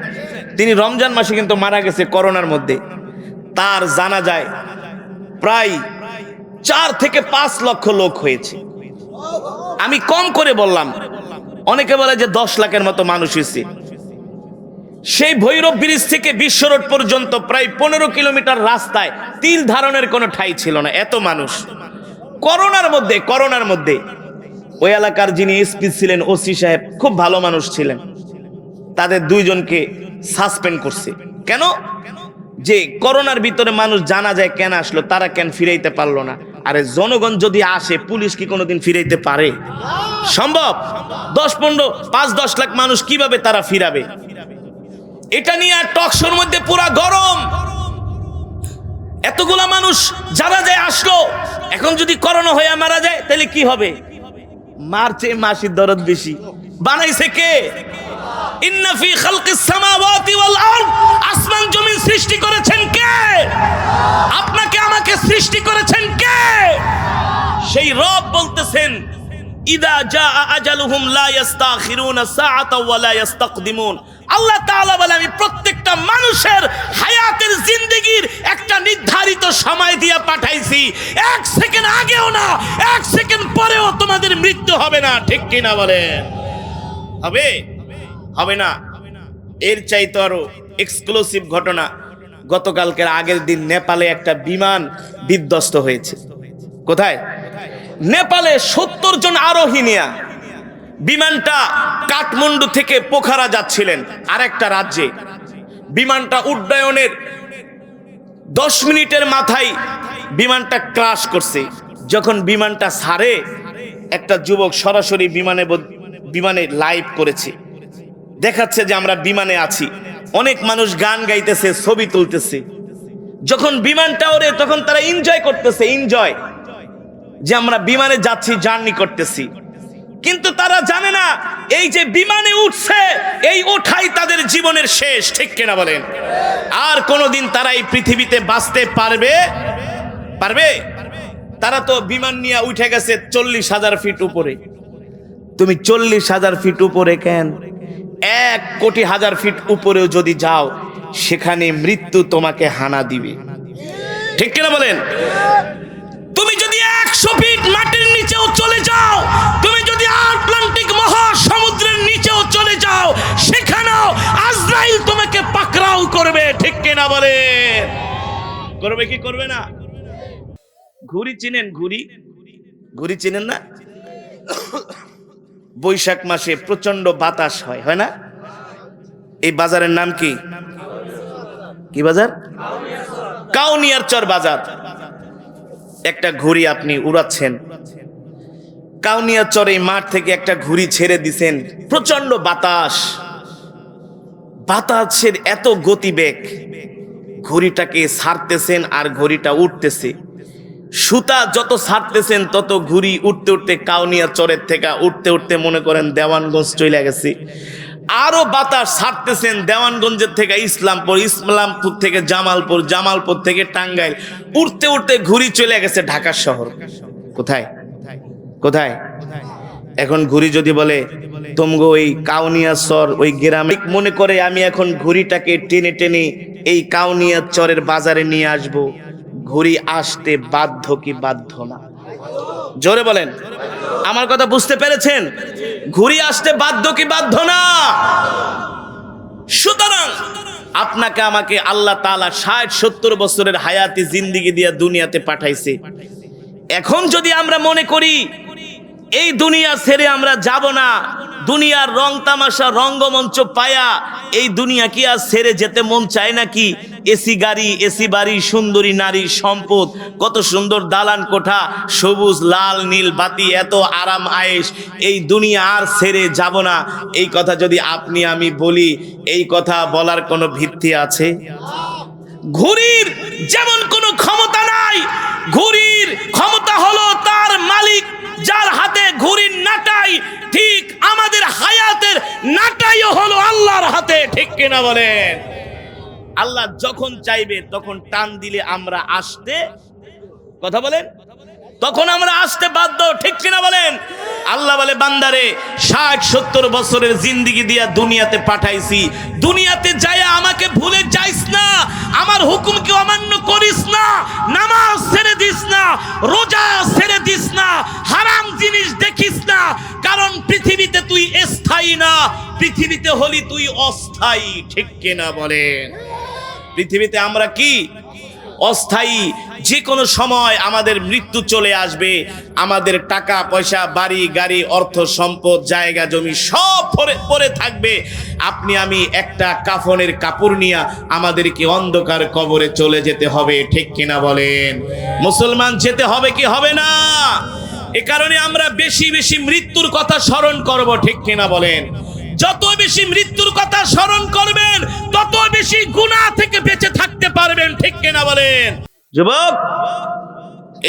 তিনি রমজান মাসে কিন্তু মারা গেছে করোনার মধ্যে। তার জানাজায় প্রায় 4 থেকে 5 লক্ষ লোক হয়েছে। আমি কম করে বললাম, অনেকে বলে যে 10 লাখের মতো মানুষ হয়েছে। সেই ভৈরব ব্রিজ থেকে বিশ্ব রোড পর্যন্ত প্রায় 15 কিলোমিটার রাস্তায় তিল ধারণের কোনো ঠাঁই ছিল না, এত মানুষ করোনার মধ্যে। ওই এলাকার যিনি এসপি ছিলেন, ওসি সাহেব, খুব ভালো মানুষ ছিলেন। তাদের 2 জনকে সাসপেন্ড করছে। কেন? যে করোনার ভিতরে মানুষ জানা যায় কেন আসলো, তারা কেন ফিরাইতে পারলো না? আরে জনগণ যদি আসে, পুলিশ কি কোনোদিন ফিরাইতে পারে? সম্ভব? 5-10 লাখ মানুষ কিভাবে তারা ফিরাবে? এটা নিয়ে টকশোর মধ্যে পুরা গরম। এতগুলা মানুষ যারা যায় আসলো, এখন যদি করোনা হয়ে মারা যায় তাহলে কি হবে? মারছে মাসির দরদ বেশি। বানাইছে কে? ইন্না ফি খালকিস সামাওয়াতি ওয়াল আরদ, আসমান জমিন সৃষ্টি করেছেন কে? আপনাকে আমাকে সৃষ্টি করেছেন কে? সেই রব বলতেছেন, ইদা জাআ আজালুহুম লা ইস্তাখিরুনা সাআতাও ওয়া লা ইস্তাকদিমুন। আল্লাহ তাআলা বলে, আমি প্রত্যেকটা মানুষের হায়াতের জিন্দেগির একটা নির্ধারিত সময় দিয়ে পাঠাইছি, 1 সেকেন্ড আগেও না 1 সেকেন্ড পরেও তোমাদের মৃত্যু হবে না, ঠিক কিনা বলেন? হবে? হবে না। এর চাইতে আরো এক্সক্লুসিভ ঘটনা, গতকালকের আগের দিন নেপালে একটা বিমান বিধ্বস্ত হয়েছে। কোথায়? নেপালে 70 জন আরোহী নিয়ে বিমানটা কাঠমান্ডু থেকে পোখারা যাচ্ছিলেন আরেকটা রাজ্যে। বিমানটা উড্ডয়নের 10 মিনিটের মাথায় বিমানটা ক্র্যাশ করছে। যখন বিমানটা ছাড়ে, একটা যুবক সরাসরি বিমানে লাইভ করেছে, দেখাচ্ছে যে আমরা বিমানে আছি। অনেক মানুষ গান গাইতেছে, ছবি তুলতেছে। যখন বিমানটা ওড়ে তখন তারা এনজয় করতেছে, যে আমরা বিমানে যাচ্ছি, জার্নি করতেছি। কিন্তু তারা জানে না এই যে বিমানে উঠছে, এই ওঠাই তাদের জীবনের শেষ, ঠিক কিনা বলেন? আর কোনোদিন তারা এই পৃথিবীতে বাঁচতে পারবে? তারা তো বিমান নিয়ে উঠে গেছে 40,000 ফিট উপরে। তুমি 40,000 ফিট উপরে কেন, 1,00,00,000 ফিট উপরেও যদি যাও, সেখানে মৃত্যু তোমাকে হানা দিবে, ঠিক কিনা বলেন? তুমি যদি 100 ফিট মাটির নিচেও চলে যাও, তুমি যদি আটলান্টিক মহাসমুদ্রের নিচেও চলে যাও, সেখানেও আজরাইল তোমাকে পাকড়াও করবে, ঠিক কিনা বলেন? করবে কি করবে না? ঘুড়ি চিনেন? ঘুড়ি চিনেন না? বৈশাখ মাসে প্রচন্ড বাতাস হয়, হয় না? এই বাজারের নাম কি? কি বাজার? কাউনিয়ারচর বাজার। একটা ঘুড়ি আপনি উড়াচ্ছেন, কাউনিয়ারচর এই মাঠ থেকে একটা ঘুড়ি ছেড়ে দিছেন, প্রচন্ড বাতাসের এত গতিবেগ, ঘুড়িটাকে ছাড়তেছেন আর ঘুড়িটা উঠতেছে। সুতা যত ছাড়তেছেন তত ঘুড়ি উঠতে উঠতে কাউনিয়ারচরের থেকে উঠতে মনে করেন দেওয়ানগঞ্জ চলে গেছে। আরো বাতাস ছাড়তেছেন দেওয়ানগঞ্জের থেকে ইসলামপুর থেকে জামালপুর থেকে টাঙ্গাইল, উঠতে ঘুড়ি চলে গেছে ঢাকা শহর। কোথায়? এখন ঘুড়ি যদি বলে তোমগো ওই কাউনিয়ারচর ওই গ্রামে, মনে করে আমি এখন ঘুড়িটাকে টেনে এই কাউনিয়ারচরের বাজারে নিয়ে আসব, ঘুড়ি আসতে বাধ্য কি বাধ্য না? জোরে বলেন, আমার কথা বুঝতে পেরেছেন? ঘুড়ি আসতে বাধ্য কি বাধ্য না? সুতরাং আপনাকে আমাকে আল্লাহ তাআলা 60-70 বছরের হায়াতি জিন্দেগি দিয়ে দুনিয়াতে পাঠাইছে। এখন যদি আমরা মনে করি এই দুনিয়া ছেড়ে আমরা যাব না, দুনিয়ার রং তামাশা রঙ্গমঞ্চ পায়া এই দুনিয়া কি আর ছেড়ে যেতে মন চায় নাকি? এসি গাড়ি, এসি বাড়ি, সুন্দরী নারী, সম্পদ, কত সুন্দর দালান কোঠা, সবুজ লাল নীল বাতি, এত আরাম আয়েশ, এই দুনিয়া আর ছেড়ে যাব না, এই কথা যদি আপনি আমি বলি, এই কথা বলার কোনো ভিত্তি আছে? ঘুড়ির যেমন কোনো ক্ষমতা নাই, ঘুড়ির ক্ষমতা হলো তার মালিক যার হাতে ঘুড়ির নাটাই, ঠিক আমাদের হায়াতের নাটাইও হলো আল্লাহর হাতে, ঠিক কিনা বলেন? আল্লাহ যখন চাইবে তখন টান দিলে আমরা আসতে, কথা বলেন, তখন আমরা আসতে বাধ্য, ঠিক কিনা বলেন? আল্লাহ বলে বান্দারে 60-70 বছরের জিন্দেগি দিয়া দুনিয়াতে পাঠাইছি, দুনিয়াতে যায় আমাকে ভুলে যাইস না, আমার হুকুমকে অমান্য করিস না, নামাজ ছেড়ে দিস না, রোজা ছেড়ে দিস না, হারাম জিনিস দেখিস না, কারণ পৃথিবীতে তুই স্থায়ী না, পৃথিবীতে হলি তুই অস্থায়ী, ঠিক কিনা বলেন? পৃথিবীতে আমরা কি? অস্থায়ী। যে কোনো সময় আমাদের মৃত্যু চলে আসবে, আমাদের টাকা পয়সা, বাড়ি গাড়ি, অর্থ সম্পদ, জায়গা জমি সব পড়ে থাকবে। আপনি আমি একটা কাফনের কাপড় নিয়ে আমাদেরকে অন্ধকার কবরে চলে যেতে হবে, ঠিক কিনা বলেন? মুসলমান যেতে হবে কি হবে না? এ কারণে আমরা বেশি বেশি মৃত্যুর কথা স্মরণ করব, ঠিক কিনা বলেন? যত বেশি মৃত্যুর কথা স্মরণ করবেন তত বেশি গুনাহ থেকে বেঁচে থাকতে পারবেন, ঠিক কিনা বলেন? যুবক,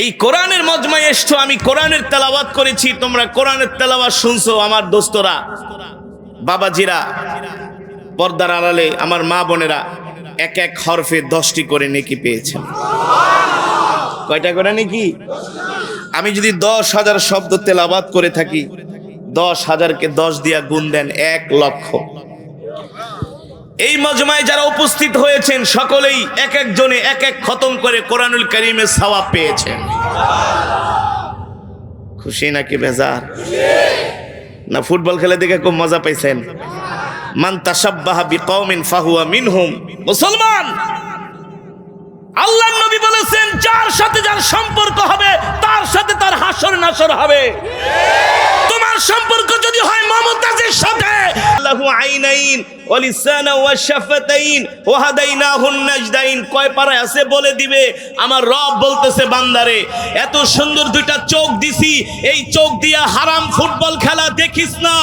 এই কোরআনের মজমায় এসছো, আমি কোরআনের তেলাওয়াত করেছি, তোমরা কোরআনের তেলাওয়াত শুনছো। আমার দোস্তরা, বাবাজিরা, পর্দার আড়ালে আমার মা বোনেরা, এক এক হরফে 10টি করে নেকি পেয়েছেন। কয়টা করে নেকি? আমি যদি 10,000 শব্দ তেলাওয়াত করে থাকি, 10,000কে 10 দিয়া গুণ দেন, 1 লক্ষ। এই মজমায় যারা উপস্থিত হয়েছেন সকলেই এক একজনে এক এক খতম করে কোরআনুল কারীমের সওয়াব পেয়েছেন। খুশি নাকি বেজার? না ফুটবল খেলে দেখে খুব মজা পাইছেন? মান তাশাব্বাহা বিকওমিন ফাহুয়া মিনহুম। মুসলমান, আল্লাহর নবী বলেছেন যার সাথে যার সম্পর্ক হবে তার সাথে তার হাসর নাসর হবে। তোমার সম্পর্ক যদি হয় মুমতাজের সাথে, লাহু আইনাইন ওয়া লিসানা ওয়া শাফাতাইন ওয়া হাদাইনাহুন নাজদাইন, কয় পারায় আছে বলে দিবে। আমার রব বলতেছে বান্দারে এত সুন্দর দুইটা চোখ দিছি, এই চোখ দিয়া হারাম ফুটবল খেলা দেখিস না,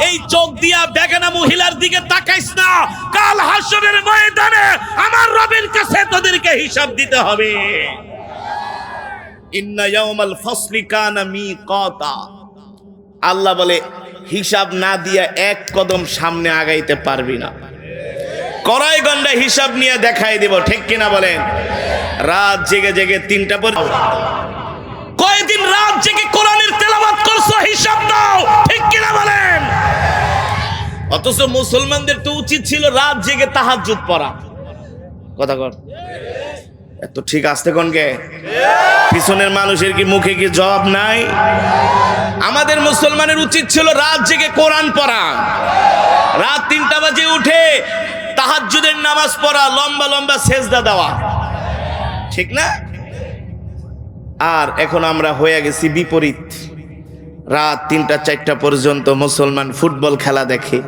এই চোখ দিয়া বেগানা মহিলার দিকে তাকাইস না। কাল হাসরের ময়দানে আমার রবের কাছে তোদেরকে হিসাব দিতে হবে। ইন্না ইয়াউমাল ফাসলি কানা মিকাতা। আল্লাহ বলে হিসাব না দিয়া এক কদম সামনে আগাইতে পারবি না। কড়াই গন্ডা হিসাব নিয়ে দেখাই দিব, ঠিক কিনা বলেন? রাত জেগে জেগে 3টা পর্যন্ত কয়দিন রাত জেগে কোরআনের তেলাওয়াত করছো, হিসাব দাও, ঠিক কিনা বলেন? অথচ মুসলমানদের তো উচিত ছিল রাত জেগে তাহাজ্জুদ পড়া। কথা কর, এত ঠিক আসতে কোনকে? পিছনের মানুষের কি মুখে কি জবাব নাই? আমাদের মুসলমানের উচিত ছিল রাত জেগে কোরআন পড়া, রাত 3টা বাজে উঠে তাহাজ্জুদের নামাজ পড়া, লম্বা লম্বা সেজদা দেওয়া, ঠিক না? আর এখন আমরা হয়ে গেছি বিপরীত। রাত 3টা 4টা পর্যন্ত মুসলমান ফুটবল খেলা দেখে,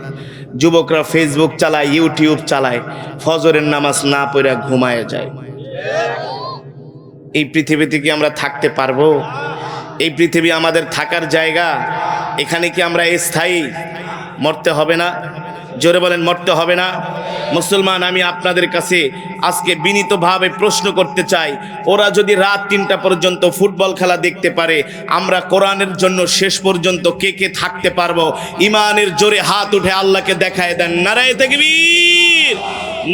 যুবকরা ফেসবুক চালায়, ইউটিউব চালায়, ফজরের নামাজ না পড়ে ঘুমায় যায়। এই পৃথিবীতে কি আমরা থাকতে পারবো? এই পৃথিবী আমাদের থাকার জায়গা? এখানে কি আমরা স্থায়ী? মরতে হবে না? জোরে বলেন, মরতে হবে না? মুসলমান, আমি আপনাদের কাছে আজকে বিনীতভাবে প্রশ্ন করতে চাই, ওরা যদি রাত 3টা পর্যন্ত ফুটবল খেলা দেখতে পারে, আমরা কোরআনের জন্য শেষ পর্যন্ত কে কে থাকতে পারবো? ইমানের জোরে হাত উঠে আল্লাহকে দেখায় দেন। নারায়ে তাকবীর,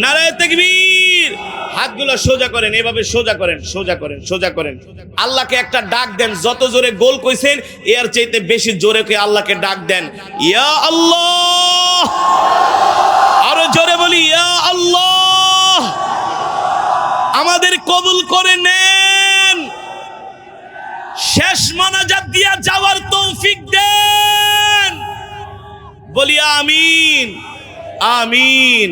নারায়ে তাকবীর। হাতগুলো সোজা করেন, এভাবে সোজা করেন, সোজা করেন, সোজা করেন। আল্লাহকে একটা ডাক দেন, যত জোরে গোল কইছেন এর চাইতে বেশি জোরে কে আল্লাহকে ডাক দেন। ইয়া আল্লাহ, আরো জোরে বলি ইয়া আল্লাহ। আমাদের কবুল করে নেন, শেষ মোনাজাত দিয়া যাওয়ার তৌফিক দেন। বলি আমিন, আমিন,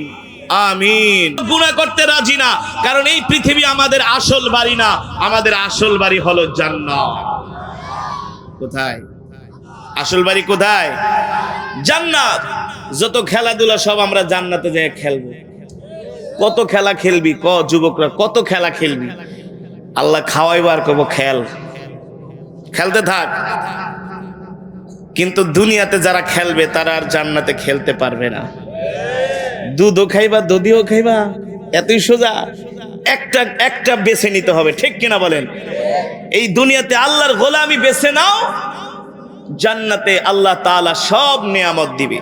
আমিন। গুনাহ করতে রাজি না, কারণ এই পৃথিবী আমাদের আসল বাড়ি না, আমাদের আসল বাড়ি হলো জান্নাত। কোথায় আসল বাড়ি? কোথায়? জান্নাত। যত খেলাধুলা সব আমরা জান্নাতে যেয়ে খেলবো। কত খেলা খেলবি ক যুবকরা, কত খেলা খেলবি? আল্লাহ খাওয়াইবার কব খেল, খেলতে থাক। কিন্তু দুনিয়াতে যারা খেলবে তারা আর জান্নাতে খেলতে পারবে না। দুধও খাইবা, দধিও খাইবা, এতই সোজা। একটা একটা বেছে নিতে হবে, ঠিক কিনা বলেন? এই দুনিয়াতে আল্লাহর গোলামি বেছে নাও, জান্নাতে আল্লাহ তাআলা সব নিয়ামত দিবে,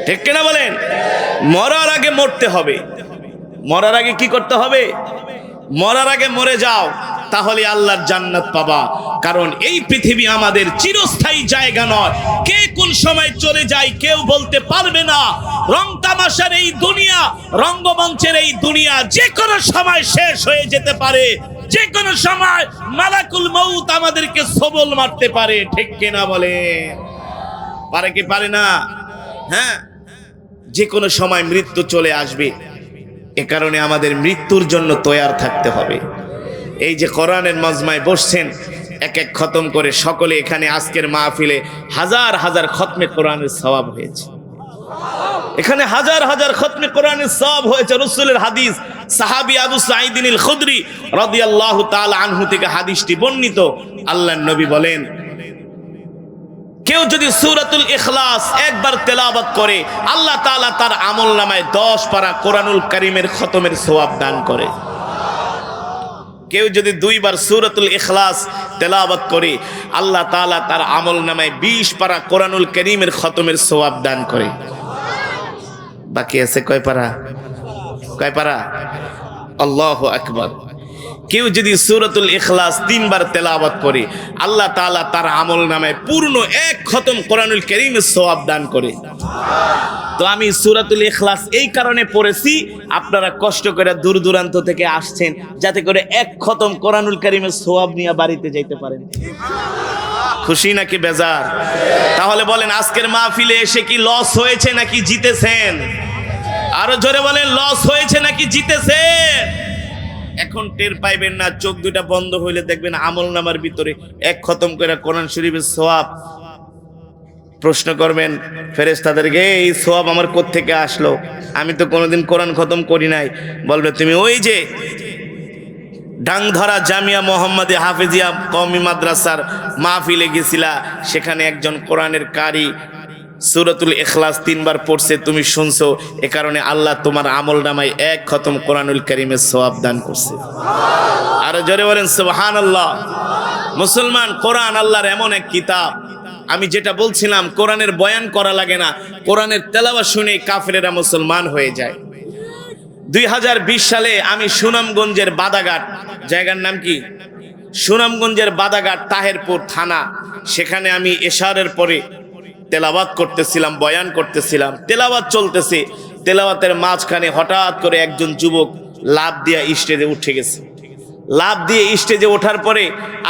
ঠিক কিনা বলেন? মরার আগে মরতে হবে। মরার আগে কি করতে হবে? মরার আগে মরে যাও, তাহলে আল্লাহর জান্নাত পাবা। কারণ এই পৃথিবী আমাদের চিরস্থায়ী জায়গা নয়। কে কোন সময় চলে যায় কেউ বলতে পারবে না। রং তামাশার এই দুনিয়া, রঙ্গমঞ্চের এই দুনিয়া যে কোনো সময় শেষ হয়ে যেতে পারে। যে কোনো সময় মালাকুল মউত আমাদেরকে সবল মারতে পারে, ঠিক কিনা বলে? পারে কি পারে না? হ্যাঁ, যে কোনো সময় মৃত্যু চলে আসবে। এ কারণে আমাদের মৃত্যুর জন্য তৈয়ার থাকতে হবে। এই যে কোরআনের মজমায় বসছেন, এক এক খতম করে সকলে এখানে আজকের মাহফিলে হাজার হাজার খতমে কোরআনের সওয়াব হয়েছে। এখানে হাজার হাজার খতমে কোরআনের সওয়াব হয়েছে। রাসূলের হাদিস, সাহাবী আবু সাঈদ আল খুদরি রাদিয়াল্লাহু তাআলা আনহু থেকে হাদিসটি বর্ণিত। আল্লাহর নবী বলেন, কেউ যদি সূরাতুল ইখলাস একবার তেলাওয়াত করে, আল্লাহ তাআলা তার আমলনামায় 10 পারা কোরআনুল কারীমের খতমের সওয়াব দান করে। কেউ যদি 2 বার সূরাতুল ইখলাস তেলাওয়াত করে, আল্লাহ তাআলা তার আমলনামায় 20 পারা কোরআনুল কারীমের খতমের সওয়াব দান করে। বাকি আছে কয় পারা? কয় পারা? আল্লাহু আকবার। কেউ যদি সূরাতুল ইখলাস 3 বার তেলাওয়াত করে, আল্লাহ তাআলা তার আমলনামায় পূর্ণ 1 খতম কোরআনুল কারীমের সওয়াব দান করে। তো আমি সূরাতুল ইখলাস এই কারণে পড়েছি, আপনারা কষ্ট করে দূর দূরান্ত থেকে আসছেন যাতে করে এক খতম কোরআনুল কারীমের সওয়াব নিয়ে বাড়িতে যাইতে পারেন। খুশি নাকি বেজার? তাহলে বলেন আজকের মাহফিলে এসে কি লস হয়েছে নাকি জিতেছেন? আরো জোরে বলেন, লস হয়েছে নাকি জিতেছেন? এখন টের পাইবেন না, চোখ দুটা বন্ধ হইলে দেখবেন আমলনামার ভিতরে এক খতম করে কোরআন শরীফের সওয়াব। প্রশ্ন করবেন ফেরেশতাদেরকে, এই সওয়াব আমার কোত্থেকে আসলো? আমি তো কোনোদিন কোরআন খতম করি নাই। বলবে তুমি ওই যে ডাংধরা জামিয়া মোহাম্মদে হাফেজিয়া কওমি মাদ্রাসার মাহফিলে গেছিলা, সেখানে একজন কোরআনের কারি সূরাতুল ইখলাস 3 বার পড়ছে, তুমি শুনছো, এ কারণে আল্লাহ তোমার আমলনামায় এক খতম কোরআনুল কারীমের সওয়াব দান করছে। আর জোরে বলেন সুবহানাল্লাহ। মুসলমান, কোরআন আল্লাহর এমন এক কিতাব, আমি যেটা বলছিলাম কোরআনের বয়ান করা লাগে না, কোরআনের তেলাওয়াত শুনে কাফেরেরা মুসলমান হয়ে যায়। 2020 সালে আমি সুনামগঞ্জের বাদাঘাট, জায়গার নাম কি? সুনামগঞ্জের বাদাঘাট তাহেরপুর থানা, সেখানে আমি এশারের পরে তেলাওয়াত করতেছিলাম, বয়ান করতেছিলাম, তেলাওয়াত চলতেছে। তেলাওয়াতের মাঝখানে হঠাৎ করে একজন যুবক লাফ দিয়ে স্টেজে উঠে গেছে। লাফ দিয়ে স্টেজে ওঠার পরে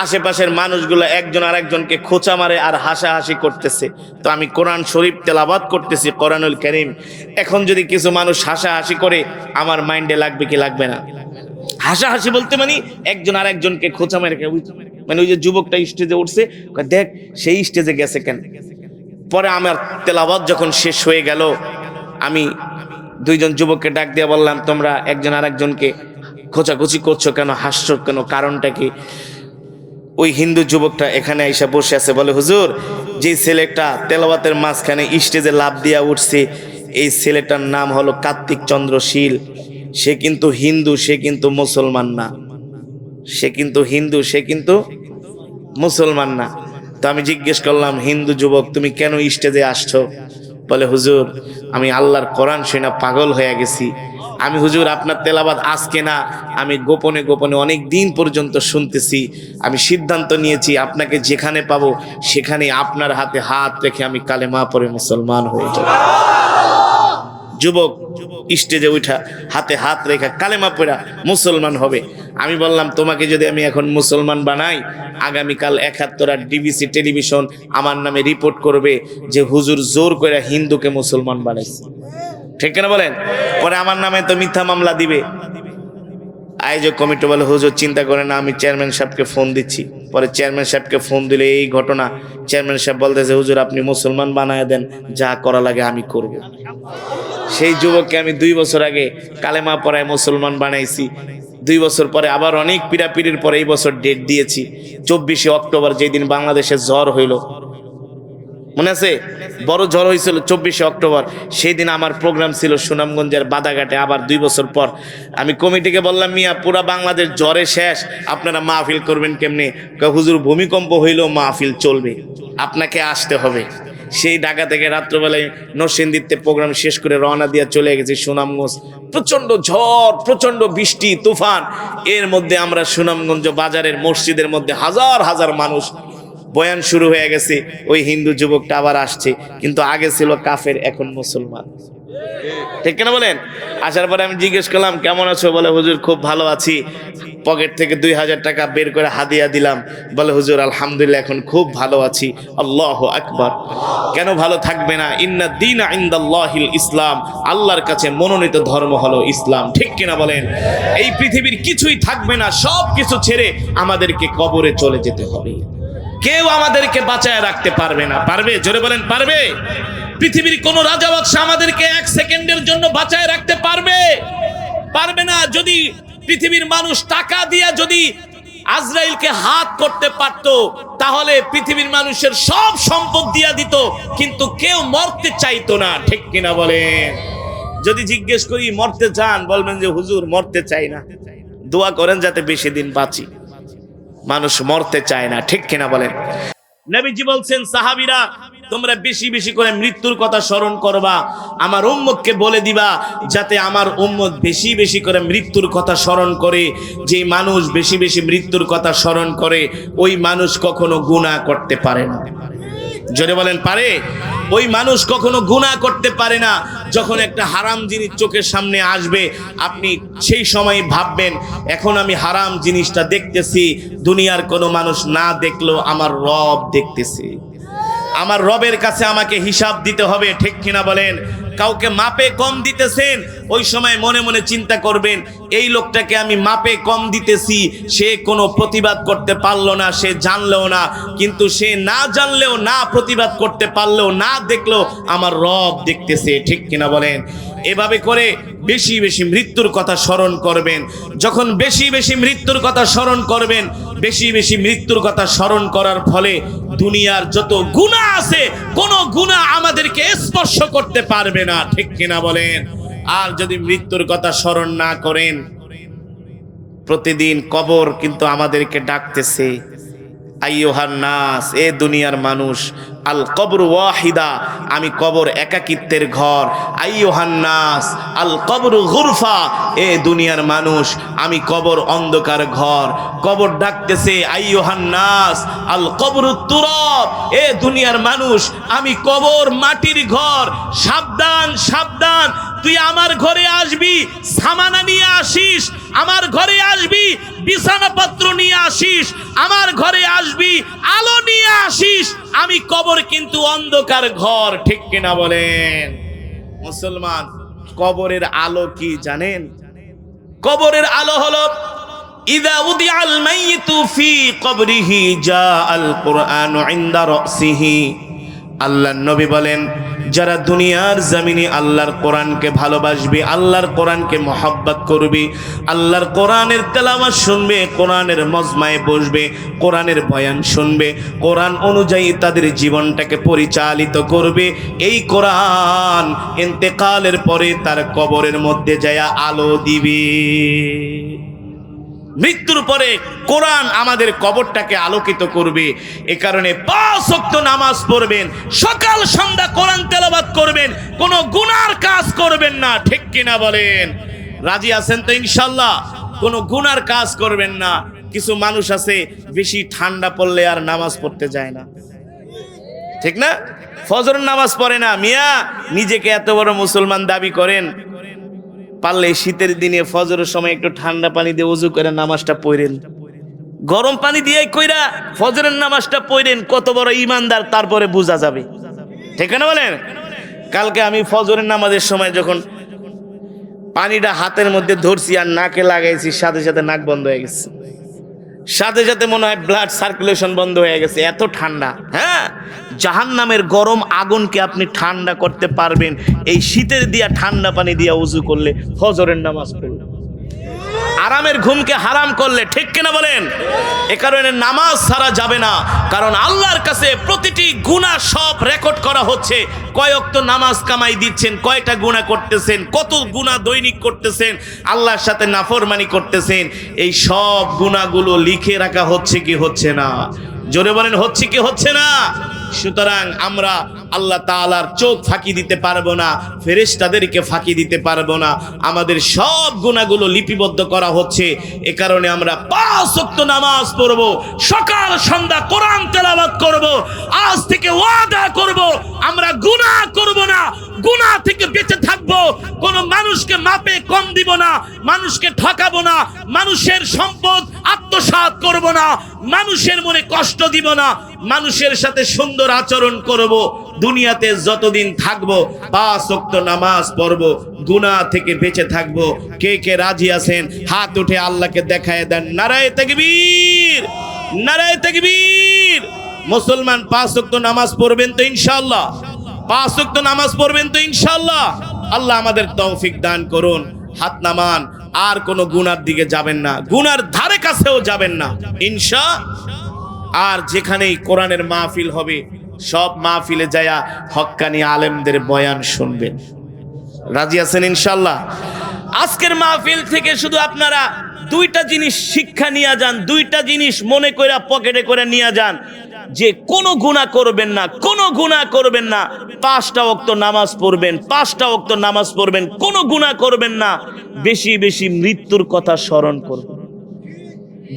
আশেপাশের মানুষগুলো একজন আরেকজনকে খোঁচা মারে আর হাসাহাসি করতেছে। তো আমি কোরআন শরীফ তেলাওয়াত করতেছি, কোরআনুল কারীম। এখন যদি কিছু মানুষ হাসাহাসি করে, আমার মাইন্ডে লাগবে কি লাগবে না? হাসাহাসি বলতে মানে একজন আরেকজনকে খোঁচা মারে, মানে ওই যে যুবকটা স্টেজে উঠছে, দেখ সেই স্টেজে গেছে কেন। পরে আমার তেলাওয়াত যখন শেষ হয়ে গেল, আমি 2 জন যুবককে ডাক দিয়ে বললাম, তোমরা একজন আরেকজনকে খোঁচাখুচি করছো কেন, হাসছো কেন, কারণটা কি? ওই হিন্দু যুবকটা এখানে আইসা বসে আছে, বলে হুজুর, যে ছেলেটা তেলাওয়াতের মাঝখানে স্টেজে লাফ দিয়া উঠছে, এই ছেলেটার নাম হলো কার্তিক চন্দ্র শীল। সে কিন্তু হিন্দু, সে কিন্তু মুসলমান না। সে কিন্তু হিন্দু, সে কিন্তু মুসলমান না। তো আমি জিজ্ঞেস করলাম, হিন্দু যুবক তুমি কেন স্টেজে আসছো? বলে হুজুর, আমি আল্লাহর কোরআন শুনে পাগল হয়ে গেছি। আমি হুজুর আপনার তেলাওয়াত আজকে না, আমি গোপনে গোপনে অনেক দিন পর্যন্ত শুনতেছি। আমি সিদ্ধান্ত নিয়েছি আপনাকে যেখানে পাবো সেখানে আপনার হাতে হাত রেখে আমি কালেমা পড়ে মুসলমান হয়ে যাব। যুবক স্টেজে উঠা হাতে হাত রেখা কালেমা পড়া মুসলমান হবে। আমি বললাম, তোমাকে যদি আমি এখন মুসলমান বানাই, আগামীকাল 71 ডিবিসি টেলিভিশন আমার নামে রিপোর্ট করবে যে হুজুর জোর করে হিন্দুকে মুসলমান বানাইছে। ঠিক না বলেন? পরে আমার নামে তো মিথ্যা মামলা দিবে। আয়োজক কমিটি বলে, হুজুর চিন্তা করে না, আমি চেয়ারম্যান সাহেবকে ফোন দিচ্ছি। পরে চেয়ারম্যান সাহেবকে ফোন দিলে এই ঘটনা। চেয়ারম্যান সাহেব বলতেছে, হুজুর আপনি মুসলমান বানায় দেন, যা করা লাগে আমি করব। সেই যুবককে আমি 2 বছর আগে কালেমা পড়ায় মুসলমান বানাইছি। 2 বছর পরে আবার অনেক পিড়াপিড়ির পরে এই বছর ডেট দিয়েছি, 24শে অক্টোবর, যেদিন বাংলাদেশে ঝড় হইল, মনে আছে? বড় ঝড় হয়েছিল 24শে অক্টোবর। সেই দিন আমার প্রোগ্রাম ছিল সুনামগঞ্জের বাদাঘাটে। আবার 2 বছর পর আমি কমিটিকে বললাম, মিয়া পুরা বাংলাদেশ জ্বরে শেষ, আপনারা মাহফিল করবেন কেমনে? হুজুর ভূমিকম্প হইলেও মাহফিল চলবে, আপনাকে আসতে হবে। সেই ঢাকা থেকে রাত্রবেলায় নরসিংদীতে প্রোগ্রাম শেষ করে রওনা দিয়ে চলে গেছি সুনামগঞ্জ। প্রচন্ড ঝড়, প্রচন্ড বৃষ্টি, তুফান। এর মধ্যে আমরা সুনামগঞ্জ বাজারের মসজিদের মধ্যে হাজার হাজার মানুষ, বয়ান শুরু হয়ে গেছে। ওই হিন্দু যুবকটা আবার আসছে, কিন্তু আগে ছিল কাফের, এখন মুসলমান। ঠিক কিনা বলেন? আসার পরে আমি জিজ্ঞেস করলাম, কেমন আছো? বলে হুজুর খুব ভালো আছি। পকেট থেকে 2000 টাকা বের করে হাদিয়া দিলাম। বলে হুজুর আলহামদুলিল্লাহ এখন খুব ভালো আছি। আল্লাহু আকবার। কেন ভালো থাকবে না? ইন্না দীনা ইনদাল্লাহিল ইসলাম, আল্লাহর কাছে মনোনীত ধর্ম হলো ইসলাম। ঠিক কিনা বলেন? এই পৃথিবীর কিছুই থাকবে না, সব কিছু ছেড়ে আমাদেরকে কবরে চলে যেতে হবে। কেউ আমাদেরকে বাঁচায় রাখতে পারবে না। পারবে? জোরে বলেন, পারবে? পৃথিবীর কোন রাজা বাদশা আমাদেরকে 1 সেকেন্ডের জন্য বাঁচায় রাখতে পারবে? পারবে না। যদি পৃথিবীর মানুষ টাকা দিয়া যদি আজরাইলকে হাত করতে পারত, তাহলে পৃথিবীর মানুষের সব সম্পদ দিয়া দিত, কিন্তু কেউ মরতে চাইতো না। ঠিক কিনা বলেন? যদি জিজ্ঞেস করি মরতে চান, বলবেন যে হুজুর মরতে চাই না, দোয়া করেন যাতে বেশি দিন বাঁচি। মানুষ মরতে চায় না। ঠিক কিনা বলেন? নবীজি বলছেন, সাহাবীরা তোমরা বেশি বেশি করে মৃত্যুর কথা স্মরণ করবা, আমার উম্মতকে বলে দিবা যাতে আমার উম্মত বেশি বেশি করে মৃত্যুর কথা স্মরণ করে। যে মানুষ বেশি বেশি মৃত্যুর কথা স্মরণ করে, ওই মানুষ কখনো গুনাহ করতে পারে না। জোরে বলেন, পারে? ওই মানুষ কখনো গুনাহ করতে পারে না। যখন একটা হারাম জিনিস চোখের সামনে আসবে, আপনি সেই সময় ভাববেন, এখন আমি হারাম জিনিসটা দেখতেছি, দুনিয়ার কোনো মানুষ না দেখলেও আমার রব দেখতেছে, আমার রবের কাছে আমাকে হিসাব দিতে হবে, ঠিক কিনা বলেন? কাউকে মাপে কম দিতেছেন, ওই সময় মনে মনে চিন্তা করবেন, এই লোকটাকে আমি মাপে কম দিতেছি, সে কোনো প্রতিবাদ করতে পারলো না, সে জানলেও না, কিন্তু সে না জানলেও, না প্রতিবাদ করতে পারলেও, না দেখলেও আমার রব দেখতেছে, ঠিক কিনা বলেন? এভাবে করে বেশি বেশি মৃত্যুর কথা স্মরণ করবেন। যখন বেশি বেশি মৃত্যুর কথা স্মরণ করবেন, বেশি বেশি মৃত্যুর কথা স্মরণ করার ফলে দুনিয়ার যত গুনাহ আছে, কোনো গুনাহ আমাদেরকে স্পর্শ করতে পারবে না, ঠিক কিনা বলেন? আর যদি মৃত্যুর কথা স্মরণ না করেন, প্রতিদিন কবর কিন্তু আমাদেরকে ডাকতেছে, আইয়ুহান নাস, এ দুনিয়ার মানুষ, আল কবর ওয়াহিদা, আমি কবর একাকিত্বের ঘর, আইয়ুহান নাস আল কবর গুরফা, এ দুনিয়ার মানুষ, আমি কবর অন্ধকার ঘর। কবর ডাকতেছে, আইয়ুহান নাস আল কবর তুরাব, এ দুনিয়ার মানুষ, আমি কবর মাটির ঘর, সাবধান সাবধান, তুই আমার ঘরে আসবি, সামানা নিয়ে আসিস, আমার ঘরে আসবি, বিছানাপত্র নিয়ে আসিস, আমার ঘরে আসবি, আলো নিয়ে আসিস, আমি কবর কিন্তু অন্ধকার ঘর, ঠিক কিনা বলেন? মুসলমান, কবরের আলো কি জানেন? কবরের আলো হলো, ইযা উদিআল মাইয়িতু ফি কবরিহি জাআল কুরআনু ইনদা রাসিহি। আল্লাহর নবী বলেন, যারা দুনিয়ার জমিনে আল্লাহর কোরআনকে ভালোবাসবে, আল্লাহর কোরআনকে মহব্বত করবে, আল্লাহর কোরআনের তেলাওয়াত শুনবে, কোরআনের মজমায় বসবে, কোরআনের বয়ান শুনবে, কোরআন অনুযায়ী তাদের জীবনটাকে পরিচালিত করবে, এই কোরআন ইন্তেকালের পরে তার কবরের মধ্যে যায় আলো দিবে। মৃত্যুর পরে কোরআন আমাদের কবরটাকে আলোকিত করবে। এ কারণে 5 ওয়াক্ত নামাজ পড়বেন, সকাল সন্ধ্যা কোরআন তেলাওয়াত করবেন, কোনো গুনার কাজ করবেন না, ঠিক কিনা বলেন? রাজি আছেন তো ইনশাআল্লাহ? কোনো গুনার কাজ করবেন না। কিছু মানুষ আছে, বেশি ঠান্ডা পড়লে আর নামাজ পড়তে যায় না, ঠিক না? ফজরের নামাজ পড়ে না। মিয়া, নিজেকে এত বড় মুসলমান দাবি করেন, পারলে শীতের দিনে ফজরের সময় একটু ঠান্ডা পানি দিয়ে ওযু করে নামাজটা পড়েন, গরম পানি দিয়ে কইরা ফজরের নামাজটা পড়েন, কত বড় ইমানদার তারপরে বোঝা যাবে, ঠিক না বলেন? কালকে আমি ফজরের নামাজের সময় যখন পানিটা হাতের মধ্যে ধরছি আর নাকে লাগাইছি, সাথে সাথে নাক বন্ধ হয়ে গেছে, সাথে সাথে মনে হয় ব্লাড সার্কুলেশন বন্ধ হয়ে গেছে, এত ঠান্ডা। হ্যাঁ, জাহান্নামের গরম আগুনকে আপনি ঠান্ডা করতে পারবেন এই শীতের দিয়া ঠান্ডা পানি দিয়া ওযু করলে, ফজরের নামাজ পড়লে, আরামের ঘুমকে হারাম করলে, ঠিক কিনা বলেন? এ কারণে নামাজ ছাড়া যাবে না, কারণ আল্লাহর কাছে প্রতিটি গুনাহ সব রেকর্ড করা হচ্ছে। কয় ওয়াক্ত নামাজ কামাই দিচ্ছেন, কয়টা গুনাহ করতেছেন, কত গুনাহ দৈনিক করতেছেন, আল্লাহর সাথে নাফরমানি করতেছেন, এই সব গুনাহগুলো লিখে রাখা হচ্ছে কি হচ্ছে না? জোরে বলেন, হচ্ছে কি হচ্ছে না? সুতরাং আমরা আল্লাহ তাআলার চোখ ফাঁকি দিতে পারবো না, ফেরেশতাদেরকে ফাঁকি দিতে পারবো না, আমাদের সব গুনাহগুলো লিপিবদ্ধ করা হচ্ছে। এ কারণে আমরা 5 ওয়াক্ত নামাজ পড়ব, সকাল সন্ধ্যা কোরআন তেলাওয়াত করব, আজ থেকে ওয়াদা করব আমরা গুনাহ করব না, গুনাহ থেকে বেঁচে থাকবো, কোন মানুষকে মাপে কম দিব না, মানুষকে ঠকাবো না, মানুষের সম্পদ আত্মসাৎ করব না, মানুষের মনে কষ্ট দিব না, মানুষের সাথে সুন্দর আচরণ করব। দুনিয়াতে যতদিন থাকবো 5 ওয়াক্ত নামাজ পড়ব, গুনাহ থেকে বেঁচে থাকবো। কে কে রাজি আছেন? হাত উঠে আল্লাহকে দেখায় দেন। নারায়ে তাকবীর, নারায়ে তাকবীর। মুসলমান 5 ওয়াক্ত নামাজ পড়বেন তো ইনশাআল্লাহ? 5 ওয়াক্ত নামাজ পড়বেন তো ইনশাআল্লাহ? আল্লাহ আমাদের তৌফিক দান করুন। হাত নামান, আর কোনো গুনার দিকে যাবেন না, গুনার ধারে কাছেও যাবেন না ইনশাআল্লাহ। আর যেখানেই কোরআনের মাহফিল হবে, সব মাহফিলে যায়া হক্কানি আলেমদের বয়ান শুনবেন। রাজি আছেন ইনশাআল্লাহ? আজকের মাহফিল থেকে শুধু আপনারা 2টা জিনিস শিক্ষা নিয়ে যান, 2টা জিনিস মনে করে পকেটে করে নিয়ে যান, যে কোনো গুনাহ করবেন না, কোনো গুনাহ করবেন না, 5টা ওয়াক্ত নামাজ পড়বেন, 5টা ওয়াক্ত নামাজ পড়বেন, কোনো গুনাহ করবেন না, বেশি বেশি মৃত্যুর কথা স্মরণ করবেন।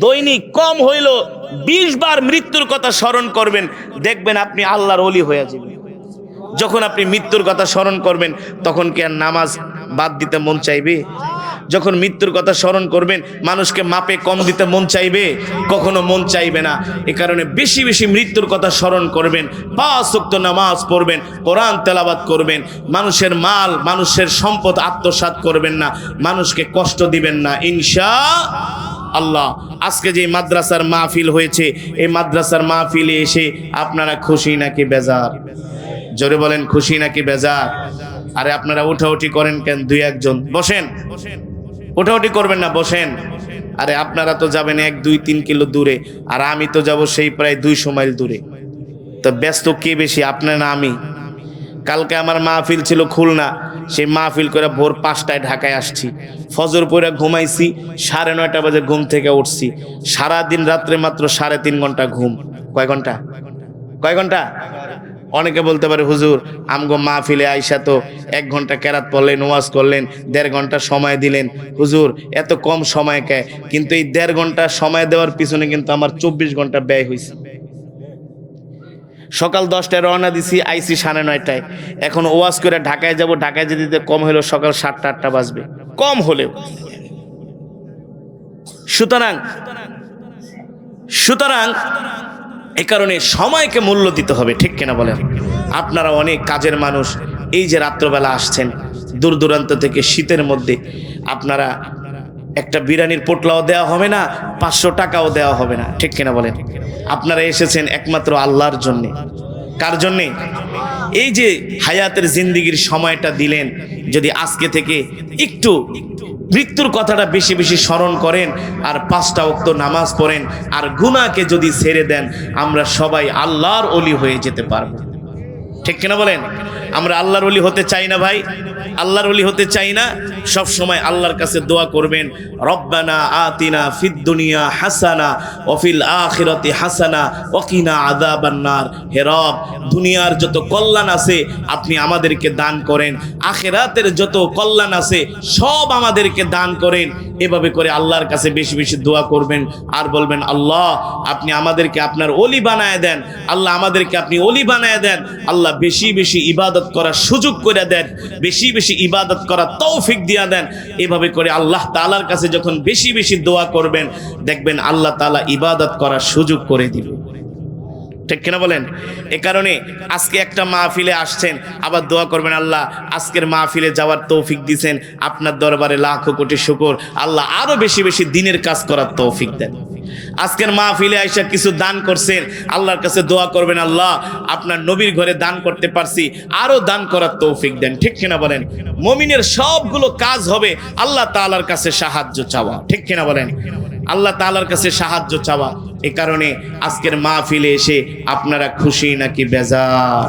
দৈনিক কম হইল 20 বার মৃত্যুর কথা স্মরণ করবেন, দেখবেন আপনি আল্লাহর ওলি হয়ে যাবেন। যখন আপনি মৃত্যুর কথা স্মরণ করবেন তখন কি আর নামাজ বাদ দিতে মন চাইবে? যখন মৃত্যুর কথা স্মরণ করবেন মানুষকে মাপে কম দিতে মন চাইবে? কখনো মন চাইবে না। এ কারণে বেশি বেশি মৃত্যুর কথা স্মরণ করবেন, 5 ওয়াক্ত নামাজ পড়বেন, কোরআন তেলাওয়াত করবেন, মানুষের মাল মানুষের সম্পদ আত্মসাৎ করবেন না, মানুষকে কষ্ট দিবেন না ইনশাআল্লাহ। আজকে যে মাদ্রাসার মাহফিল হয়েছে, এই মাদ্রাসার মাহফিলে এসে আপনারা খুশি নাকি বেজার? জোরে বলেন, খুশি নাকি বেজার? আরে আপনারা উঠাউঠি করেন কেন? 2-1 জন বসেন, উঠাউঠি করবেন না, বসেন। আরে আপনারা তো যাবেন 1-2-3 কিলো দূরে, আর আমি তো যাব সেই প্রায় 200 মাইল দূরে। তো ব্যস্ত কে বেশি, আপনার না আমি? কালকে আমার মাহফিল ছিল খুলনা, সেই মাহফিল করে ভোর 5টায় ঢাকায় আসছি, ফজর পড়ে ঘুমাইছি, 9:30 বাজে ঘুম থেকে উঠছি। সারাদিন রাত্রে মাত্র 3.5 ঘন্টা ঘুম। কয় ঘন্টা? কয় ঘন্টা? অনেকে বলতে পারে হুজুর আমগো মাহফিলে আইসা তো 1 ঘন্টা কেরাত পড়লেন, ওয়াজ করলেন, 1.5 ঘন্টা সময় দিলেন, হুজুর এত কম সময় কে? কিন্তু এই 1.5 ঘন্টা সময় দেওয়ার পিছনে কিন্তু আমার 24 ঘন্টা ব্যয় হয়েছে। সকাল 10টায় রওনা দিছি, আইসি 9:30টায়। এখন ওয়াজ করে ঢাকায় যাব, ঢাকায় যেতে কম হলেও সকাল 7টা-8টা বাজবে, কম হলেও। সুতরাং এই কারণে সময়কে মূল্য দিতে হবে, ঠিক কিনা বলেন? আপনারা অনেক কাজের মানুষ, এই যে রাত্রবেলা আসছেন দূর দূরান্ত থেকে, শীতের মধ্যে আপনারা একটা বিরিয়ানির পোটলাও দেওয়া হবে না, 500 টাকাও দেওয়া হবে না, ঠিক কিনা বলেন? আপনারা এসেছেন একমাত্র আল্লাহর জন্যে। কার জন্যে? এই যে হায়াতের জিন্দিগির সময়টা দিলেন, যদি আজকে থেকে একটু মৃত্যুর কথাটা বেশি বেশি স্মরণ করেন, আর 5টা ওয়াক্ত নামাজ পড়েন, আর গুনাহকে যদি ছেড়ে দেন, আমরা সবাই আল্লাহর ওলি হয়ে যেতে পারবো, ঠিক কিনা বলেন? আমরা আল্লাহর ওলি হতে চাই না ভাই? আল্লাহর ওলি হতে চাই না? সব সময় আল্লাহর কাছে দোয়া করবেন, রব্বানা আতিনা ফিদ দুনিয়া হাসানা ওয়া ফিল আখিরাতি হাসানা ওয়া কিনা আযাবান নার। হে রব, দুনিয়ার যত কল্যাণ আছে আপনি আমাদেরকে দান করেন, আখিরাতের যত কল্যাণ আছে সব আমাদেরকে দান করেন। এভাবে করে আল্লাহর কাছে বেশি বেশি দোয়া করবেন, আর বলবেন আল্লাহ আপনি আমাদেরকে আপনার ওলি বানায় দেন, আল্লাহ আমাদেরকে আপনি ওলি বানায় দেন, আল্লাহ বেশি বেশি ইবাদত করার সুযোগ করে দেন, বেশি বেশি ইবাদত করার তৌফিক দিয়া দেন। এভাবে করে আল্লাহ তাআলার কাছে যখন বেশি বেশি দোয়া করবেন, দেখবেন আল্লাহ তাআলা ইবাদত করার সুযোগ করে দিবেন, ঠিক কিনা বলেন? এ কারণে আজকে একটা মাহফিলে আসছেন, আবার দোয়া করবেন আল্লাহ আজকের মাহফিলে যাওয়ার তৌফিক দিয়েছেন, আপনার দরবারে লাখো কোটি শুকর, আল্লাহ আরো বেশি বেশি দিনের কাজ করার তৌফিক দেন। আজকের মাহফিলে আইসা কিছু দান করছেন, আল্লাহর কাছে দোয়া করবেন আল্লাহ আপনার নবীর ঘরে দান করতে পারছি, আরো দান করার তৌফিক দেন, ঠিক কিনা বলেন? মুমিনের সবগুলো কাজ হবে আল্লাহ তাআলার কাছে সাহায্য চাওয়া, ঠিক কিনা বলেন? আল্লাহ তাআলার কাছে সাহায্য চাওয়া। এ কারণে আজকের মাহফিলে এসে আপনারা খুশি নাকি বেজার?